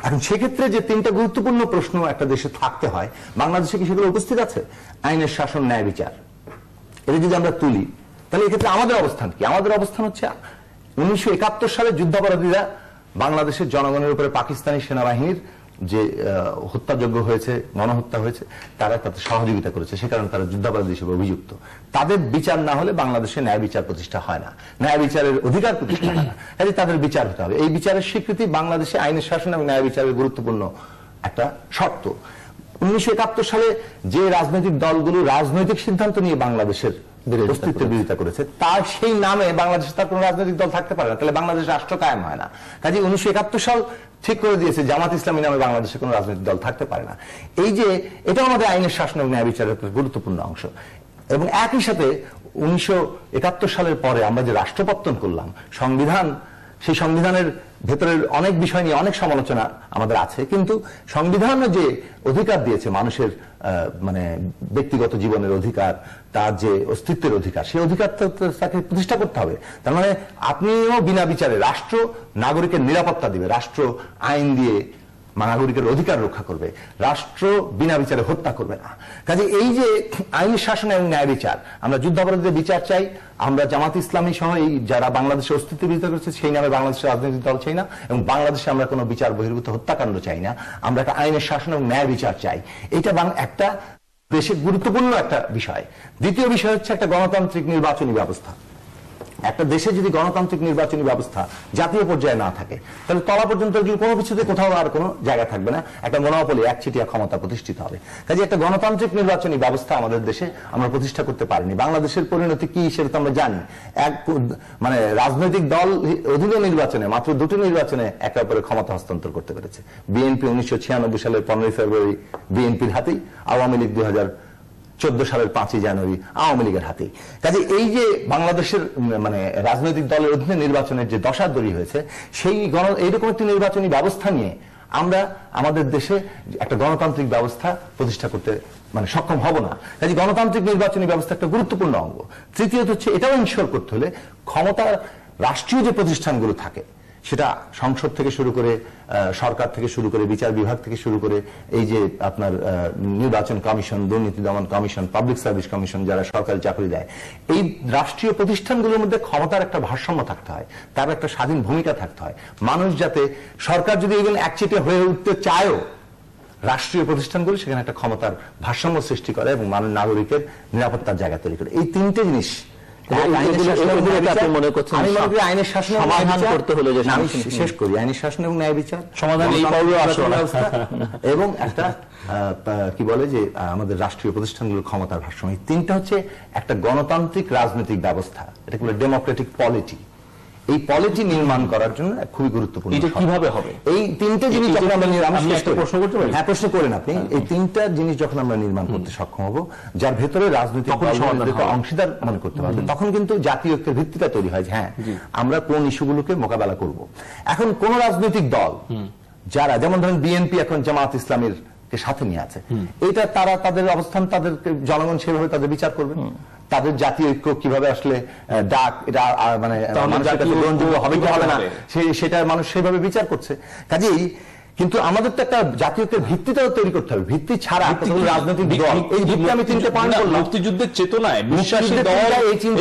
এখন সেক্ষেত্রে যে তিনটা গুরুত্বপূর্ণ প্রশ্ন একটা দেশে থাকতে হয়, বাংলাদেশে কি সেগুলো উপস্থিত আছে? আইনের শাসন, ন্যায় বিচার। এটা যদি আমরা তুলি, তাহলে এক্ষেত্রে আমাদের অবস্থান কি? আমাদের অবস্থান হচ্ছে 1971 সালে যুদ্ধাপরাধীরা বাংলাদেশের জনগণের উপরে পাকিস্তানি সেনাবাহিনীর যে হত্যাযোগ্য হয়েছে, গণহত্যা হয়েছে, তারা তাতে সহযোগিতা করেছে, সে কারণে তারা যুদ্ধাপরাধী হিসেবে অভিযুক্ত। তাদের বিচার না হলে বাংলাদেশে ন্যায় বিচার প্রতিষ্ঠা হয় না, ন্যায় বিচারের অধিকার প্রতিষ্ঠা হয় না। কাজে তাদের বিচার হতে হবে। এই বিচারের স্বীকৃতি বাংলাদেশে আইনের শাসন এবং ন্যায় বিচারের গুরুত্বপূর্ণ একটা শর্ত। 1971 সালে যে রাজনৈতিক দলগুলো রাজনৈতিক সিদ্ধান্ত নিয়ে বাংলাদেশের অস্তিত্বের বিরোধিতা করেছে, তার সেই নামে বাংলাদেশে তার কোন রাজনৈতিক দল থাকতে পারে না, তাহলে বাংলাদেশ রাষ্ট্র কায়েম হয় না। কাজে 1971 সাল ঠিক করে দিয়েছে জামাত ইসলামী নামে বাংলাদেশে কোন রাজনৈতিক দল থাকতে পারে না। এই যে এটা আমাদের আইনের শাসন এবং ন্যায় বিচারের গুরুত্বপূর্ণ অংশ। এবং একই সাথে 1971 সালের পরে আমরা যে রাষ্ট্রপত্তন করলাম, সংবিধান, সেই সংবিধানের ভেতরের অনেক বিষয় নিয়ে অনেক সমালোচনা আমাদের আছে, কিন্তু সংবিধান যে অধিকার দিয়েছে মানুষের মানে ব্যক্তিগত জীবনের অধিকার, তার যে অস্তিত্বের অধিকার, সেই অধিকার তাকে প্রতিষ্ঠা করতে হবে। তার মানে আপনিও বিনা বিচারে, রাষ্ট্র নাগরিকের নিরাপত্তা দিবে, রাষ্ট্র আইন দিয়ে নাগরিকের অধিকার রক্ষা করবে, রাষ্ট্র বিনা বিচারে হত্যা করবে না। কাজে এই যে আইনের শাসন এবং ন্যায় বিচার, আমরা যুদ্ধাপরাধীদের বিচার চাই, আমরা জামাত ইসলামী সহ এই যারা বাংলাদেশের অস্তিত্ব বিরোধিতা করেছে সেই নামে বাংলাদেশের রাজনৈতিক দল চাই না, এবং বাংলাদেশে আমরা কোনো বিচার বহির্ভূত হত্যাকাণ্ড চাই না, আমরা একটা আইনের শাসন এবং ন্যায় বিচার চাই। এটা একটা দেশের গুরুত্বপূর্ণ একটা বিষয়। দ্বিতীয় বিষয় হচ্ছে একটা গণতান্ত্রিক নির্বাচনী ব্যবস্থা। একটা দেশে যদি গণতান্ত্রিক নির্বাচনী ব্যবস্থা জাতীয় পর্যায়ে না থাকে, তাহলে তলা পর্যন্ত কোনো কিছুতে কোথাও আর কোনো জায়গা থাকবে না, একটা মনোপলি, একচেটিয়া ক্ষমতা প্রতিষ্ঠিত হবে। কাজে একটা গণতান্ত্রিক নির্বাচনী ব্যবস্থা আমাদের দেশে আমরা প্রতিষ্ঠা করতে পারিনি। বাংলাদেশের পরিণতি কি সেটা তো আমরা জানি। মানে রাজনৈতিক দল অধীনে নির্বাচনে, মাত্র 2টি নির্বাচনে একে অপরের ক্ষমতা হস্তান্তর করতে পেরেছে। বিএনপি 1996 সালের 15 ফেব্রুয়ারি বিএনপির হাতেই, আওয়ামী লীগ 2014 সালের 5 জানুয়ারি আওয়ামী লীগের হাতে। কাজে এই যে বাংলাদেশের মানে রাজনৈতিক দলের অধীনে নির্বাচনের যে দশা তৈরি হয়েছে, সেই এইরকম একটি নির্বাচনী ব্যবস্থা নিয়ে আমরা আমাদের দেশে একটা গণতান্ত্রিক ব্যবস্থা প্রতিষ্ঠা করতে মানে সক্ষম হব না। কাজে গণতান্ত্রিক নির্বাচনী ব্যবস্থা একটা গুরুত্বপূর্ণ অঙ্গ। তৃতীয়ত হচ্ছে এটাও ইনশিওর করতে হলে ক্ষমতার রাষ্ট্রীয় যে প্রতিষ্ঠানগুলো থাকে সেটা সংসদ থেকে শুরু করে সরকার থেকে শুরু করে বিচার বিভাগ থেকে শুরু করে এই যে আপনার নির্বাচন কমিশন, দুর্নীতি দমন কমিশন, পাবলিক সার্ভিস কমিশন, যারা সরকারি চাকরি দেয়, এই রাষ্ট্রীয় প্রতিষ্ঠানগুলোর মধ্যে ক্ষমতার একটা ভারসাম্য থাকতে হয়, তার একটা স্বাধীন ভূমিকা থাকতে হয়। মানুষ যাতে, সরকার যদি এগুলো একচেটিয়া হয়ে উঠতে চায়ও, রাষ্ট্রীয় প্রতিষ্ঠানগুলো সেখানে একটা ক্ষমতার ভারসাম্য সৃষ্টি করে এবং নাগরিকের নিরাপত্তার জায়গা তৈরি করে। এই তিনটে জিনিস আইনের শাসন সমাধান করতে হলে, আমি শেষ করি, আইনের শাসন এবং ন্যায় বিচার সমাধান এবং একটা কি বলে যে আমাদের রাষ্ট্রীয় প্রতিষ্ঠানগুলোর ক্ষমতার ভারসাম্য, এই তিনটা হচ্ছে একটা গণতান্ত্রিক রাজনৈতিক ব্যবস্থা। এটা বলে ডেমোক্রেটিক পলিটি। এই পলিটি নির্মাণ করার জন্য খুবই গুরুত্বপূর্ণ। এটা কিভাবে হবে? এই তিনটা জিনিস যখন আমরা প্রশ্ন করতে পারি, হ্যাঁ প্রশ্ন করেন আপনি, এই তিনটা জিনিস যখন আমরা নির্মাণ করতে সক্ষম হব, যার ভেতরে রাজনৈতিক অংশীদার মনে করতে পারবে, তখন কিন্তু জাতীয় ঐক্যের ভিত্তিটা তৈরি হয়। হ্যাঁ, আমরা কোন ইস্যুগুলোকে মোকাবেলা করব। এখন কোন রাজনৈতিক দল যারা, যেমন ধরেন বিএনপি এখন জামাত ইসলামের সাথে নিয়ে আছে, এটা তারা তাদের অবস্থান, তাদের জনগণ সেভাবে তাদের বিচার করবে। তাদের জাতীয় ঐক্য কিভাবে আসলে ডাক, এটা মানে গ্রহণযোগ্য হবে কি হবে না, সেটা মানুষ সেভাবে বিচার করছে। কাজেই কিন্তু আমাদের তো একটা জাতীয় ঐক্যের ভিত্তিটাও তৈরি করতে হবে। ভিত্তি ছাড়া রাজনৈতিক দল, এই ভিত্তি আমি তিনটে পয়েন্ট বললাম, মুক্তিযুদ্ধের চেতনায় বিশ্বাসী দল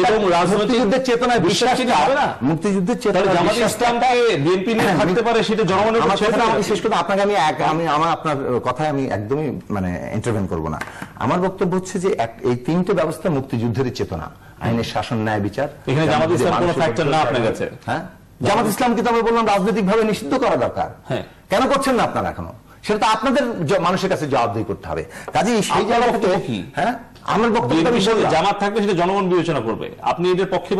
এবং রাজনৈতিক চেতনায় বিশ্বাসী হবে না। মুক্তিযুদ্ধের চেতনায় জামাত ইসলামকে বিএনপি নিয়ে থাকতে পারে, সেটা জনগণের কাছে। আমি শেষ করতে আপনাকে আমি আপনার কথায় আমি একদমই মানে ইন্টারভেন করব না। আমার বক্তব্য হচ্ছে যে এই তিনটে ব্যবস্থা মুক্তিযুদ্ধের চেতনা, আইনের শাসন, ন্যায় বিচার। এখানে জামাত ইসলাম কোনো ফ্যাক্টর না আপনার কাছে? হ্যাঁ, জামাত ইসলামকে তো আমি বললাম রাজনৈতিক ভাবে নিষিদ্ধ করা দরকার। হ্যাঁ, কেন করছেন না আপনারা এখনো? সেটা তো আপনাদের মানুষের কাছে জবাবদিহি করতে হবে। কাজেই সেই জায়গা থেকে, হ্যাঁ, আমার বক্তব্য জামাত থাকবে সেটা জনগণ বিবেচনা করবে। আপনি এদের পক্ষে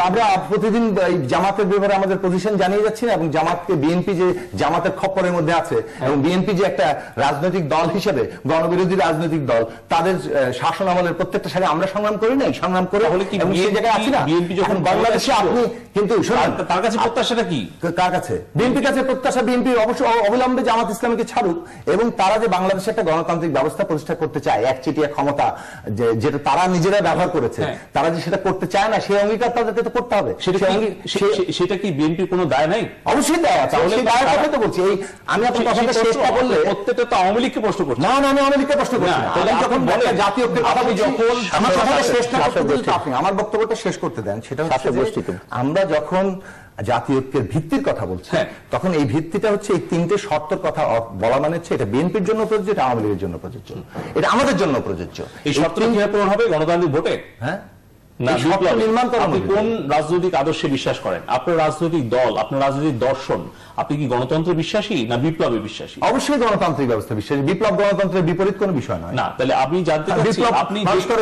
আমরা প্রতিদিন জামাতের ব্যাপারে আমাদের পজিশন জানিয়ে যাচ্ছি না, এবং জামাতকে বিএনপি যে জামাতের খপ্পরের মধ্যে আছে, এবং বিএনপি যে একটা রাজনৈতিক দল হিসেবে গণবিরোধী রাজনৈতিক দল, তাদের শাসন আমলের প্রত্যেকটা সাথে আমরা সংগ্রাম করি নাই, সংগ্রাম করে সেই জায়গায় আছি না। বিএনপি যখন বাংলাদেশে, আপনি কিন্তু তার কাছে প্রত্যাশাটা কি? কার কাছে? বিএনপির কাছে প্রত্যাশা, বিএনপি অবশ্য অবিলম্বে জামাত ইসলামকে ছাড়ুক, এবং তারা যে বাংলাদেশে একটা গণতান্ত্রিক ব্যবস্থা প্রতিষ্ঠা করতে চায়, একচেটিয়া ক্ষমতা যেটা তারা নিজেরা ব্যবহার করেছে, তারা যে সেটা করতে চায় না, সেই অঙ্গীকার তাদেরকে তো করতে হবে। সেটা কি বিএনপি কোনো দায় নাই? অবশ্যই দায় আছে, সেই দায়ের কথা তো বলছি। এই আমি আপনার কথাটা শেষটা বললে প্রত্যেকটা তো আওয়ামী লীগকে প্রশ্ন করছি না, আমি আওয়ামী লীগকে প্রশ্ন করছি না। তাহলে যখন বলে জাতীয় ঐক্যের কথা, যখন আমার কথাটা শেষটা করতে দিতে, আপনি আমার বক্তব্যটা শেষ করতে দেন। সেটা হচ্ছে আমরা যখন জাতীয় ঐক্যের ভিত্তির কথা বলছি, তখন এই ভিত্তিটা হচ্ছে এই তিনটে শর্তের কথা বলা, মানে হচ্ছে এটা বিএনপির জন্য প্রযোজ্য, এটা আওয়ামী লীগের জন্য প্রযোজ্য, এটা আমাদের জন্য প্রযোজ্য। এই শর্ত কিভাবে পূরণ হবে? গণতান্ত্রিক ভোটে। হ্যাঁ, আপনি কোন রাজনৈতিক আদর্শে বিশ্বাস করেন? আপনার রাজনৈতিক দল, আপনার রাজনৈতিক দর্শন, আপনি কি গণতন্ত্রে বিশ্বাসী না বিপ্লবে বিশ্বাসী? অবশ্যই গণতান্ত্রিক ব্যবস্থা বিশ্বাসী। বিপ্লব গণতন্ত্রের বিপরীত কোনো বিষয় নয়। না, তাহলে আমি জানতে চাচ্ছি আপনি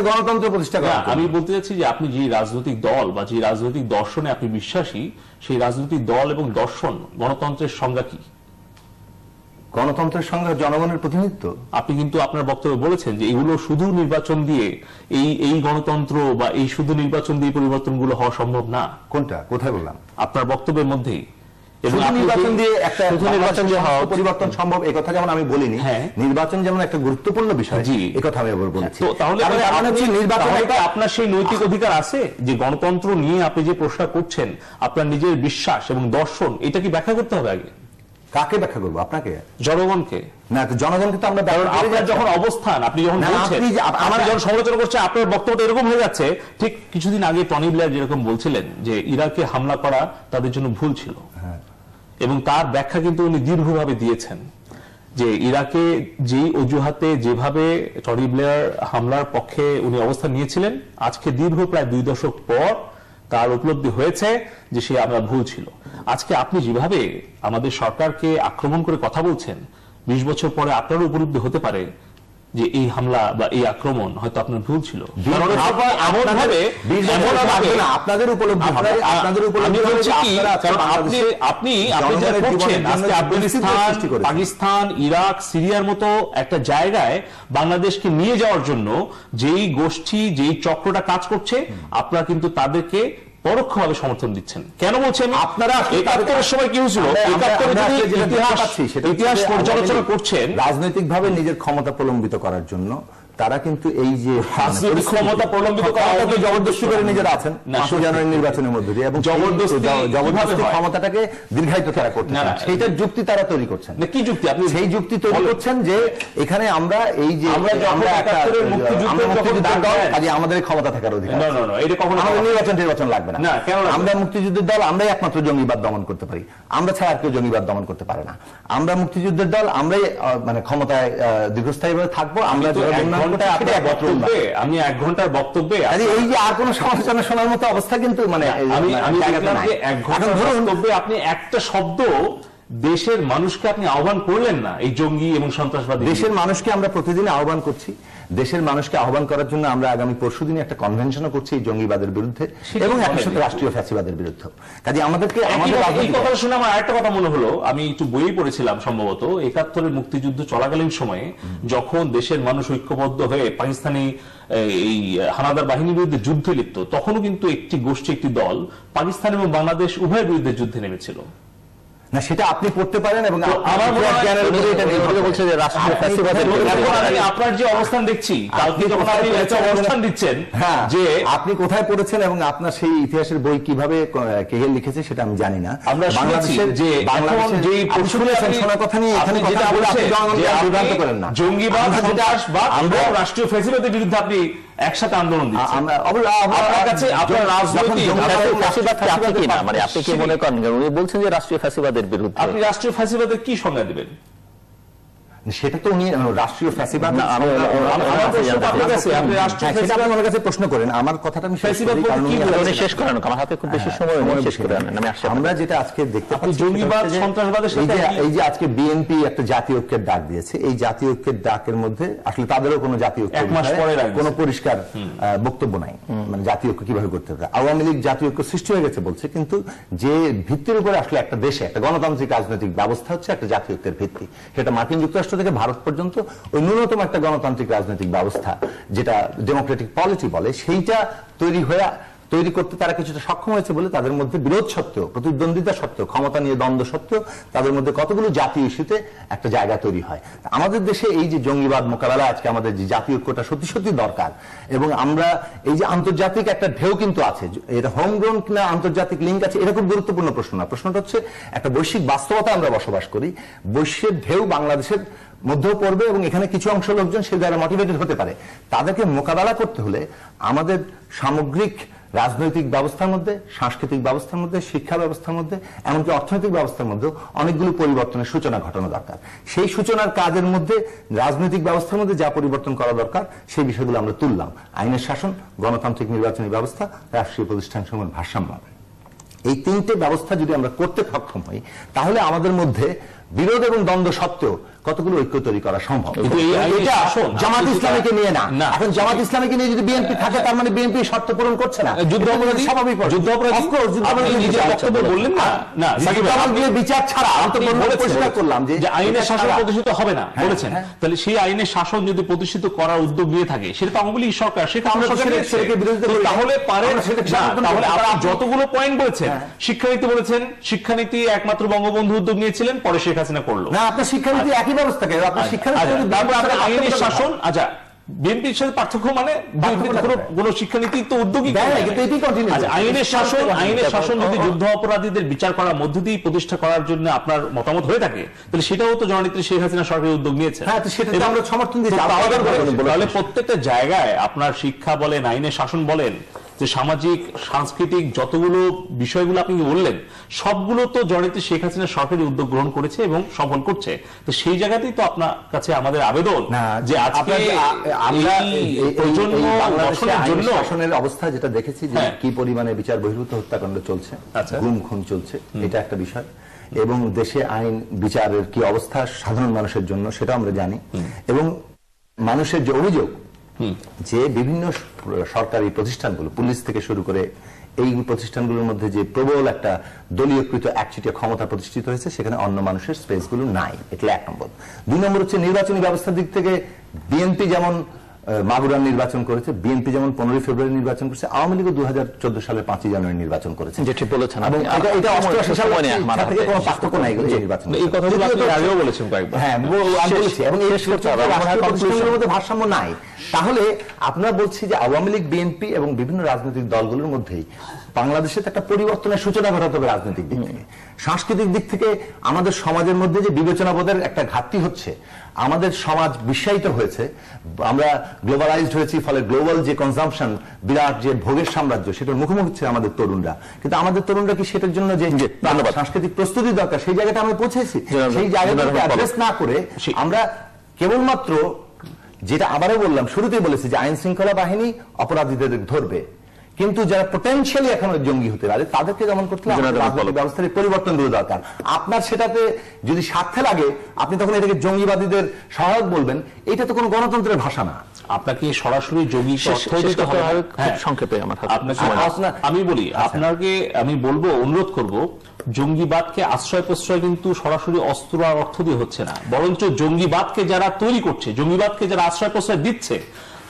গণতন্ত্র প্রতিষ্ঠা করেন। আমি বলতে চাচ্ছি যে আপনি যে রাজনৈতিক দল বা যে রাজনৈতিক দর্শনে আপনি বিশ্বাসী, সেই রাজনৈতিক দল এবং দর্শন গণতন্ত্রের সংজ্ঞা কি? গণতন্ত্রের সংজ্ঞা জনগণের প্রতিনিধিত্ব। আপনি কিন্তু আপনার বক্তব্যে বলেছেন যে এগুলো শুধু নির্বাচন দিয়ে, এই গণতন্ত্র বা এই শুধু নির্বাচন দিয়ে পরিবর্তনগুলো হওয়া সম্ভব না। কোনটা? কোথায় বললাম? আপনার বক্তব্যের মধ্যেই নির্বাচন দিয়ে একটা পরিবর্তন সম্ভব, এই কথা যেমন আমি বলিনি। নির্বাচন যেমন একটা গুরুত্বপূর্ণ বিষয়, এই কথা আমি আবার বলছি। তাহলে আপনার সেই নৈতিক অধিকার আছে যে গণতন্ত্র নিয়ে আপনি যে প্রশ্ন করছেন, আপনার নিজের বিশ্বাস এবং দর্শন, এটা কি ব্যাখ্যা করতে হবে আগে? কাকে ব্যাখ্যা করবো? আপনাকে? জনগণকে? না, জনগণকে তো আমরা যখন অবস্থান, আপনি যখন আমার যখন সমালোচনা করছে, আপনার বক্তব্যটা এরকম হয়ে যাচ্ছে। ঠিক কিছুদিন আগে টনি ব্লেয়ার যেরকম বলছিলেন যে ইরাকে হামলা করা তাদের জন্য ভুল ছিল, এবং তার ব্যাখ্যা কিন্তু উনি দীর্ঘভাবে দিয়েছেন যে ইরাকে যেই অজুহাতে যেভাবে টনি ব্লেয়ার হামলার পক্ষে উনি অবস্থান নিয়েছিলেন, আজকে দীর্ঘ প্রায় 2 দশক পর তার উপলব্ধি হয়েছে যে সে আমরা ভুল ছিল। আজকে আপনি যেভাবে আমাদের সরকারকে আক্রমণ করে কথা বলছেন, 20 বছর পরে আপনারও উপলব্ধি হতে পারে যে এই হামলা বা এই আক্রমণ হয়তো আপনার ভুল ছিল। আপনাদের উপলব্ধি হবে, আপনি আফগানিস্তান, পাকিস্তান, ইরাক, সিরিয়ার মতো একটা জায়গায় বাংলাদেশকে নিয়ে যাওয়ার জন্য যেই গোষ্ঠী, যেই চক্রটা কাজ করছে, আপনারা কিন্তু তাদেরকে পরোক্ষভাবে সমর্থন দিচ্ছেন। কেন বলছেন? আপনারা ৭১-এর সময় কি হয়েছিল, ইতিহাস পর্যালোচনা করছেন, রাজনৈতিকভাবে নিজের ক্ষমতা প্রলম্বিত করার জন্য তারা কিন্তু এই যে ক্ষমতা প্রলম্বিত ক্ষমতাকে জবরদস্তি করে নিজেরা আছেন 5 জানুয়ারি নির্বাচনের মধ্যে দিয়ে, এবং জবরদস্তি ক্ষমতাটাকে দীর্ঘায়িত তারা করতেছেন, সেইটার যুক্তি তারা তৈরি করছেন। কি যুক্তি? আপনি সেই যুক্তি তৈরি করছেন যে এখানে আমরা এই যে আমরা মুক্তিযুদ্ধের দল, কাজে আমাদের ক্ষমতা থাকার অধিকার, আমাদের নির্বাচন লাগবে না, আমরা মুক্তিযুদ্ধের দল, আমরাই একমাত্র জঙ্গিবাদ দমন করতে পারি, আমরা ছাড়া আর কেউ জঙ্গিবাদ দমন করতে পারে না, আমরা মুক্তিযুদ্ধের দল, আমরাই মানে ক্ষমতায় দীর্ঘস্থায়ীভাবে থাকবো, আমরা আমি 1 ঘন্টার বক্তব্যে এই যে আর কোন সমালোচনা শোনার মতো অবস্থা কিন্তু মানে আমি 1 ঘন্টার বক্তব্যে আপনি একটা শব্দ দেশের মানুষকে আপনি আহ্বান করলেন না এই জঙ্গি এবং সন্ত্রাসবাদী। দেশের মানুষকে আমরা প্রতিদিন আহ্বান করছি, দেশের মানুষকে আহ্বান করার জন্য আমরা আগামী পরশুদিন একটা কনভেনশনও করছি এই জঙ্গিবাদের বিরুদ্ধে এবং একই সাথে রাষ্ট্রীয় ফ্যাসিবাদের বিরুদ্ধে। কাজে আমাদেরকে এই কথা শুনে আমার আরেকটা কথা মনে হলো, আমি একটু বইয়ে পড়েছিলাম সম্ভবত 71-এর মুক্তিযুদ্ধ চলাকালীন সময়ে যখন দেশের মানুষ ঐক্যবদ্ধ হয়ে পাকিস্তানি এই হানাদার বাহিনীর বিরুদ্ধে যুদ্ধে লিপ্ত, তখনও কিন্তু একটি গোষ্ঠী, একটি দল পাকিস্তান এবং বাংলাদেশ উভয়ের বিরুদ্ধে যুদ্ধে নেমেছিল। না, সেটা আপনি পড়তে পারেন এবং আমার বলছে যে আপনার যে অবস্থান দেখছি, কালকে যখন আপনি অবস্থান দিচ্ছেন, যে আপনি কোথায় পড়েছেন এবং আপনার সেই ইতিহাসের বই কিভাবে কে লিখেছে সেটা আমি জানি না। আমরা বাংলাদেশের যে কথা নিয়ে এখানে যেটা বলছে বিভ্রান্ত করেন না, জঙ্গিবাদ, সন্ত্রাসবাদ, আমরা রাষ্ট্রীয় ফ্যাসিবাদের বিরুদ্ধে আপনি একসাথে আন্দোলন দিচ্ছেন। আপনার কাছে আপনার রাজনৈতিক মানে আপনি কি মনে করেন, উনি বলছেন যে রাষ্ট্রীয় ফ্যাসিবাদের বিরুদ্ধে, আপনি রাষ্ট্রীয় ফ্যাসিবাদের কি সংজ্ঞা দেবেন? সেটা তো উনি রাষ্ট্রীয় ফ্যাসিবাদ আমার কাছে প্রশ্ন করেন, আমার কথাটা আমি শেষ করেন, আমার হাতে খুব বেশি সময় শেষ করে আমরা যেটা আজকে দেখতে পাচ্ছি জঙ্গিবাদ, সন্ত্রাসবাদের সাথে এই যে আজকে বিএনপি একটা জাতীয় ঐক্যের ডাক দিয়েছে, এই জাতীয় ঐক্যের ডাকের মধ্যে আসলে তাদেরও কোনো জাতীয় ঐক্য কোনো পরিষ্কার বক্তব্য নাই, মানে জাতীয় ঐক্য কিভাবে করতে হবে। আওয়ামী লীগ জাতীয় ঐক্য সৃষ্টি হয়ে গেছে বলছে, কিন্তু যে ভিত্তির উপরে আসলে একটা দেশে একটা গণতান্ত্রিক রাজনৈতিক ব্যবস্থা হচ্ছে একটা জাতীয় ঐক্যের ভিত্তি, সেটা মার্কিন যুক্তরাষ্ট্র থেকে ভারত পর্যন্ত ওই ন্যূনতম একটা গণতান্ত্রিক রাজনৈতিক ব্যবস্থা যেটা ডেমোক্রেটিক পলিটি বলে, সেইটা তৈরি করতে তারা কিছুটা সক্ষম হয়েছে বলে তাদের মধ্যে বিরোধ সত্ত্বেও, প্রতিদ্বন্দ্বিতা সত্ত্বেও, ক্ষমতা নিয়ে দ্বন্দ্ব সত্ত্বেও তাদের মধ্যে কতগুলো জাতীয় ইস্যুতে একটা জায়গা তৈরি হয়। আমাদের দেশে এই যে জঙ্গিবাদ মোকাবেলা আজকে আমাদের যে জাতীয় ঐক্যটা সত্যি সত্যি দরকার, এবং আমরা এই যে আন্তর্জাতিক একটা ঢেউ কিন্তু আছে, এটা হোমগ্রোন কিনা আন্তর্জাতিক লিঙ্ক আছে, এটা খুব গুরুত্বপূর্ণ প্রশ্ন না। প্রশ্নটা হচ্ছে একটা বৈশ্বিক বাস্তবতা আমরা বসবাস করি, বৈশ্বের ঢেউ বাংলাদেশের মধ্যেও পড়বে এবং এখানে কিছু অংশ লোকজন সে দ্বারা মোটিভেটেড হতে পারে। তাদেরকে মোকাবেলা করতে হলে আমাদের সামগ্রিক রাজনৈতিক ব্যবস্থার মধ্যে, সাংস্কৃতিক ব্যবস্থার মধ্যে, শিক্ষা ব্যবস্থার মধ্যে, এমনকি অর্থনৈতিক ব্যবস্থার মধ্যে অনেকগুলো পরিবর্তনের সূচনা ঘটানো দরকার। সেই সূচনার কাজের মধ্যে রাজনৈতিক ব্যবস্থার মধ্যে যা পরিবর্তন করা দরকার সেই বিষয়গুলো আমরা তুললাম। আইনের শাসন, গণতান্ত্রিক নির্বাচনী ব্যবস্থা, রাষ্ট্রীয় প্রতিষ্ঠানসমূহের ভারসাম্য। এই 3টে ব্যবস্থা যদি আমরা করতে সক্ষম হই, তাহলে আমাদের মধ্যে বিরোধ এবং দ্বন্দ্ব সত্ত্বেও কতগুলো ঐক্য তৈরি করা সম্ভব। জামাত ইসলামীকে নিয়ে না, এখন জামাত ইসলামীকে নিয়ে যদি বিএনপি থাকে তার মানে বিএনপি শর্ত পূরণ করছে না, যুদ্ধ অপরাধী, স্বাভাবিক যুদ্ধ অপরাধী বললেন না, বিচার ছাড়া আমি তো পরিষ্কার করলাম যে আইনের শাসন প্রতিষ্ঠিত হবে না বলেছেন। তাহলে সেই আইনের শাসন যদি প্রতিষ্ঠিত করার উদ্যোগ নিয়ে থাকে, সেটা তো আওয়ামী লীগ সরকার, সেটা তাহলে পারেন। তাহলে আপনারা যতগুলো পয়েন্ট বলেছেন, শিক্ষানীতি বলেছেন, শিক্ষানীতি একমাত্র বঙ্গবন্ধু উদ্যোগ নিয়েছিলেন, পরে শেখ হাসিনা করলো না। আপনার শিক্ষানীতি একই ব্যবস্থাকে আপনার শিক্ষানীতি আইনের শাসন, আচ্ছা বিএনপির সাথে পার্থক্য মানে কোন শিক্ষানীতি তো উদ্যোগী আইনের শাসন যদি যুদ্ধ অপরাধীদের বিচার করার মধ্য দিয়ে প্রতিষ্ঠা করার জন্য আপনার মতামত হয়ে থাকে, তাহলে সেটাও তো জননেত্রী শেখ হাসিনা সরকারি উদ্যোগ নিয়েছে, আমরা সমর্থন দিচ্ছি। তাহলে প্রত্যেকটা জায়গায় আপনার শিক্ষা বলেন, আইনের শাসন বলেন, যে সামাজিক সাংস্কৃতিক যতগুলো বিষয়গুলো আপনি বললেন, সবগুলো তো জননেত্রী শেখ হাসিনা সরকারি উদ্যোগ গ্রহণ করেছে এবং সফল করছে। তো সেই জায়গাতেই তো আপনার কাছে আমাদের আবেদন যে আজকে আমরা শাসনের অবস্থা যেটা দেখেছি যে কি পরিমাণে বিচার বহির্ভূত হত্যাকাণ্ড চলছে, গুম খুন চলছে, এটা একটা বিষয়, এবং দেশে আইন বিচারের কি অবস্থা সাধারণ মানুষের জন্য সেটা আমরা জানি, এবং মানুষের যে অভিযোগ যে বিভিন্ন সরকারি প্রতিষ্ঠানগুলো, পুলিশ থেকে শুরু করে এই প্রতিষ্ঠানগুলোর মধ্যে যে প্রবল একটা দলীয়কৃত একচেটিয়া ক্ষমতা প্রতিষ্ঠিত হয়েছে, সেখানে অন্য মানুষের স্পেসগুলো নাই, এটা 1 নম্বর। 2 নম্বর হচ্ছে নির্বাচনী ব্যবস্থার দিক থেকে বিএনপি যেমন মাগুরার নির্বাচন করেছে, বিএনপি যেমন 15 ফেব্রুয়ারি নির্বাচন করেছে, আওয়ামী লীগও 2014 সালে 5 জানুয়ারি নির্বাচন করেছে। যেটি বলেছেন এবং এটা 88 সাল থেকে কোনো পার্থক্য নাই এই নির্বাচন। এই কথাগুলো আপনি আগেও বলেছেন কয়েকবার। হ্যাঁ, আমি বলেছি, এবং এই রাষ্ট্রীয় মধ্যে ভারসাম্য নাই। তাহলে আপনারা বলছি যে আওয়ামী লীগ, বিএনপি এবং বিভিন্ন রাজনৈতিক দলগুলোর মধ্যেই বাংলাদেশে একটা পরিবর্তনের সূচনা ঘটাতে হবে। রাজনৈতিক দিক থেকে, সাংস্কৃতিক দিক থেকে আমাদের সমাজের মধ্যে যে বিবেচনাবোধের একটা ঘাটতি হচ্ছে, আমাদের সমাজ বিশ্বায়িত হয়েছে, আমরা গ্লোবালাইজড হয়েছি, ফলে গ্লোবাল যে কনজাম্পশন, বিরাট যে ভোগের সাম্রাজ্য, সেটার মুখোমুখি হচ্ছে আমাদের তরুণরা। কিন্তু আমাদের তরুণরা কি সেটার জন্য যে সাংস্কৃতিক প্রস্তুতি দরকার সেই জায়গাটা আমরা পৌঁছেছি? সেই জায়গাটাকে অ্যাড্রেস না করে আমরা কেবলমাত্র, যেটা আবারও বললাম, শুরুতেই বলেছি যে আইন শৃঙ্খলা বাহিনী অপরাধীদের ধরবে, কিন্তু যারা পোটেনশিয়ালি এখনো জঙ্গি হতে পারে তাদেরকে যেমন করতে হবে ব্যবস্থার পরিবর্তন গুলো দরকার। আপনার সেটাতে যদি স্বার্থে লাগে, আপনি তখন এটাকে জঙ্গিবাদীদের সহায়ক বলবেন, এটা তো কোনো গণতন্ত্রের ভাষা না। আপনাকে সরাসরি জঙ্গি সংক্ষেপে আমি বলি, আপনাকে আমি বলবো, অনুরোধ করব, জঙ্গিবাদকে আশ্রয় প্রশ্রয় কিন্তু সরাসরি অস্ত্র আর অর্থ দিয়ে হচ্ছে না, বরঞ্চ জঙ্গিবাদকে যারা তৈরি করছে, জঙ্গিবাদকে যারা আশ্রয় প্রশ্রয় দিচ্ছে,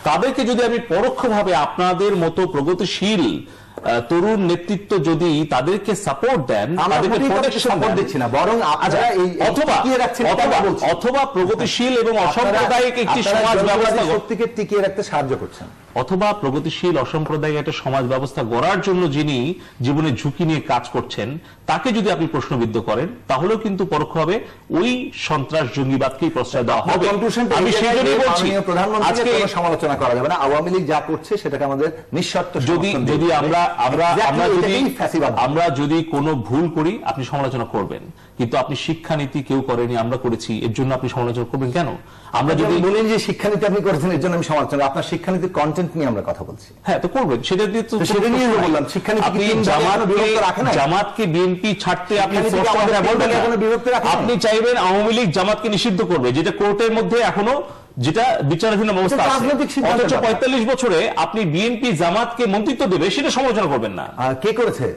তাদেরকে যদি আমি পরোক্ষভাবে আপনাদের মতো প্রগতিশীল তরুণ নেতৃত্ব যদি তাদেরকে সাপোর্ট দেন, অথবা প্রগতিশীল এবং অসাম্প্রদায়িক একটি সমাজ ব্যবস্থা টিকিয়ে রাখতে সাহায্য করছেন, অথবা প্রগতিশীল অসাম্প্রদায়িক একটা সমাজ ব্যবস্থা গড়ার জন্য যিনি জীবনে ঝুঁকি নিয়ে কাজ করছেন, তাকে যদি আপনি প্রশ্নবিদ্ধ করেন, তাহলেও কিন্তু পরোক্ষভাবে ওই সন্ত্রাস জঙ্গিবাদকেই প্রশ্রয় দেওয়া হবে। আমি সেজন্যই বলছি, প্রধানমন্ত্রীকে কোনো সমালোচনা করা যাবে না। আওয়ামী লীগ যা করছে সেটাকে আমাদের নিঃশর্ত যদি আমরা যদি কোনো ভুল করি, আপনি সমালোচনা করবেন, কিন্তু আপনি শিক্ষানীতি কেউ করেনি, আমরা করেছি, এর জন্য আপনি সমালোচনা করবেন কেন? আমরা যদি বলেন যে শিক্ষানীতি আপনি করেছেন এর জন্য আমি সমালোচনা, আপনার শিক্ষানীতির কন্টেন্ট নিয়ে আমরা কথা বলছি। হ্যাঁ, তো করবেন, সেটা দিয়ে তো সেটা নিয়ে বললাম। শিক্ষানীতি জামাতকে বিএনপি ছাড়তে আপনি চাইবেন আওয়ামী লীগ জামাতকে নিষিদ্ধ করবে, যেটা কোর্টের মধ্যে এখনো যেটা বিচারাধীন অবস্থা আছে, অথচ 45 বছরে আপনি বিএনপি জামাতকে মন্ত্রিত্ব দেবে, সেটা সমালোচনা করবেন না। কে করেছে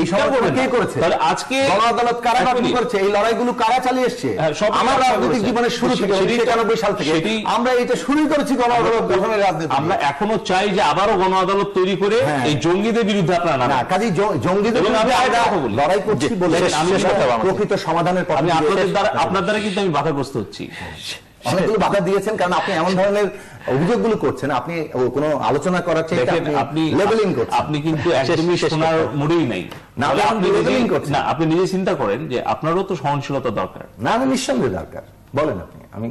এই সমালোচনা? কে করেছে? তাহলে আজকে গণ আদালত কারা করেছে? এই লড়াইগুলো কারা চালিয়ে এসেছে? আমার রাজনৈতিক জীবনের শুরু থেকে 1991 সাল থেকে আমরা এটা শুরুই করেছি, গণ আদালত গঠনের রাজনীতি। আমরা এখনো চাই যে আবারও গণ আদালত তৈরি করে এই জঙ্গিদের বিরুদ্ধে আপনারা না, কাজেই জঙ্গিদের লড়াই করছি বলে আমি প্রকৃত সমাধানের পথে আপনার দ্বারা কিন্তু আমি বাধাগ্রস্ত হচ্ছি। অনেকগুলো বাধা দিয়েছেন, কারণ আপনি এমন ধরনের অভিযোগগুলো করছেন, আপনি কোনো আলোচনা করার চেয়ে আপনি লেবেলিং করছেন। আপনি কিন্তু একদমই শোনার মুডেই নাই। আপনি নিজে চিন্তা করেন যে আপনারও তো সহনশীলতা দরকার। না, নিঃসন্দেহে দরকার। বলেন আপনি। আমি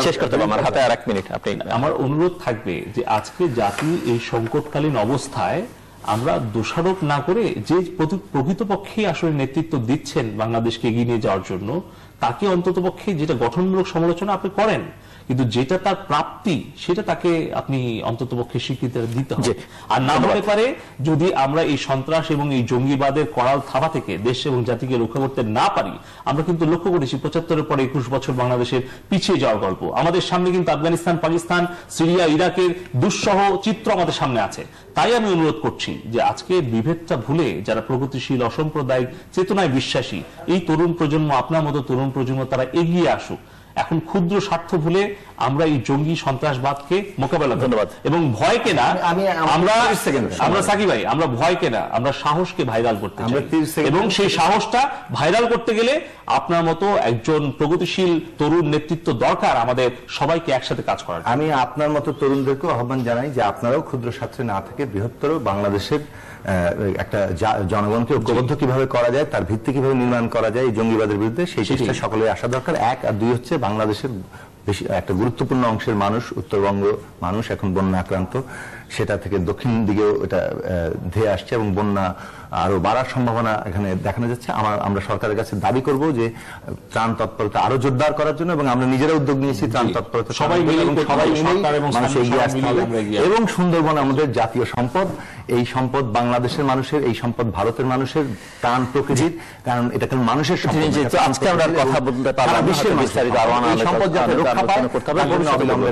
শেষ করতে হবে, আমার হাতে আর 1 মিনিট। আপনি, আমার অনুরোধ থাকবে যে আজকে জাতি এই সংকটকালীন অবস্থায় আমরা দোষারোপ না করে, যে প্রকৃতপক্ষে আসলে নেতৃত্ব দিচ্ছেন বাংলাদেশকে এগিয়ে নিয়ে যাওয়ার জন্য, তাকে অন্ততপক্ষে যেটা গঠনমূলক সমালোচনা আপনি করেন, কিন্তু যেটা তার প্রাপ্তি সেটা তাকে আপনি অন্ততপক্ষে স্বীকৃতি দিতে হবে। আর না হতে পারে, যদি আমরা এই সন্ত্রাস এবং এই জঙ্গিবাদের করাল থাবা থেকে দেশ এবং জাতিকে রক্ষা করতে না পারি, আমরা কিন্তু লক্ষ্য করেছি 75-এর পরে 21 বছর বাংলাদেশের পিছিয়ে যাওয়ার গল্প। আমাদের সামনে কিন্তু আফগানিস্তান, পাকিস্তান, সিরিয়া, ইরাকের দুঃসহ চিত্র আমাদের সামনে আছে। তাই আমি অনুরোধ করছি যে আজকে বিভেদটা ভুলে যারা প্রগতিশীল অসাম্প্রদায়িক চেতনায় বিশ্বাসী এই তরুণ প্রজন্ম, আপনার মতো তরুণ প্রজন্ম, তারা এগিয়ে আসুক। এখন ক্ষুদ্র স্বার্থ ভুলে আমরা এই জঙ্গি সন্ত্রাসবাদকে মোকাবেলা, ধন্যবাদ, এবং ভয়কে না, আমরা সাকিব ভাই, আমরা ভয়কে না, আমরা সাহসকে ভাইরাল করতে চাই, এবং সেই সাহসটা ভাইরাল করতে গেলে আপনার মতো একজন প্রগতিশীল তরুণ নেতৃত্ব দরকার, আমাদের সবাইকে একসাথে কাজ করার। আমি আপনার মতো তরুণদেরকে আহ্বান জানাই যে আপনারাও ক্ষুদ্র স্বার্থে না থেকে বৃহত্তর বাংলাদেশের একটা জনগণকে ঐক্যবদ্ধ কিভাবে করা যায়, তার ভিত্তি কিভাবে নির্মাণ করা যায় এই জঙ্গিবাদের বিরুদ্ধে, সেই চেষ্টা সকলের আসা দরকার। 1 আর 2 হচ্ছে বাংলাদেশের বেশি একটা গুরুত্বপূর্ণ অংশের মানুষ, উত্তরবঙ্গ মানুষ এখন বন্যা আক্রান্ত, সেটা থেকে দক্ষিণ দিকেও এটা ধেয়ে আসছে এবং বন্যা আরো বাড়ার সম্ভাবনা এখানে দেখানো যাচ্ছে। আমরা সরকারের কাছে দাবি করব যে ত্রাণ তৎপরতা আরো জোরদার করার জন্য, এবং আমরা নিজেরা উদ্যোগ নিয়েছি ত্রাণ তৎপরতা সবাই মিলে মানুষ এগিয়ে আসতে হবে। এবং সুন্দরবন আমাদের জাতীয় সম্পদ, এই সম্পদ বাংলাদেশের মানুষের, এই সম্পদ ভারতের মানুষের, প্রাণ প্রকৃতির, কারণ এটা কারণ মানুষের সম্পদ। আজকে আমরা কথা বলতে পারলাম, বিশ্বের বিস্তারিত আরো সম্পদ যাতে রক্ষা পায়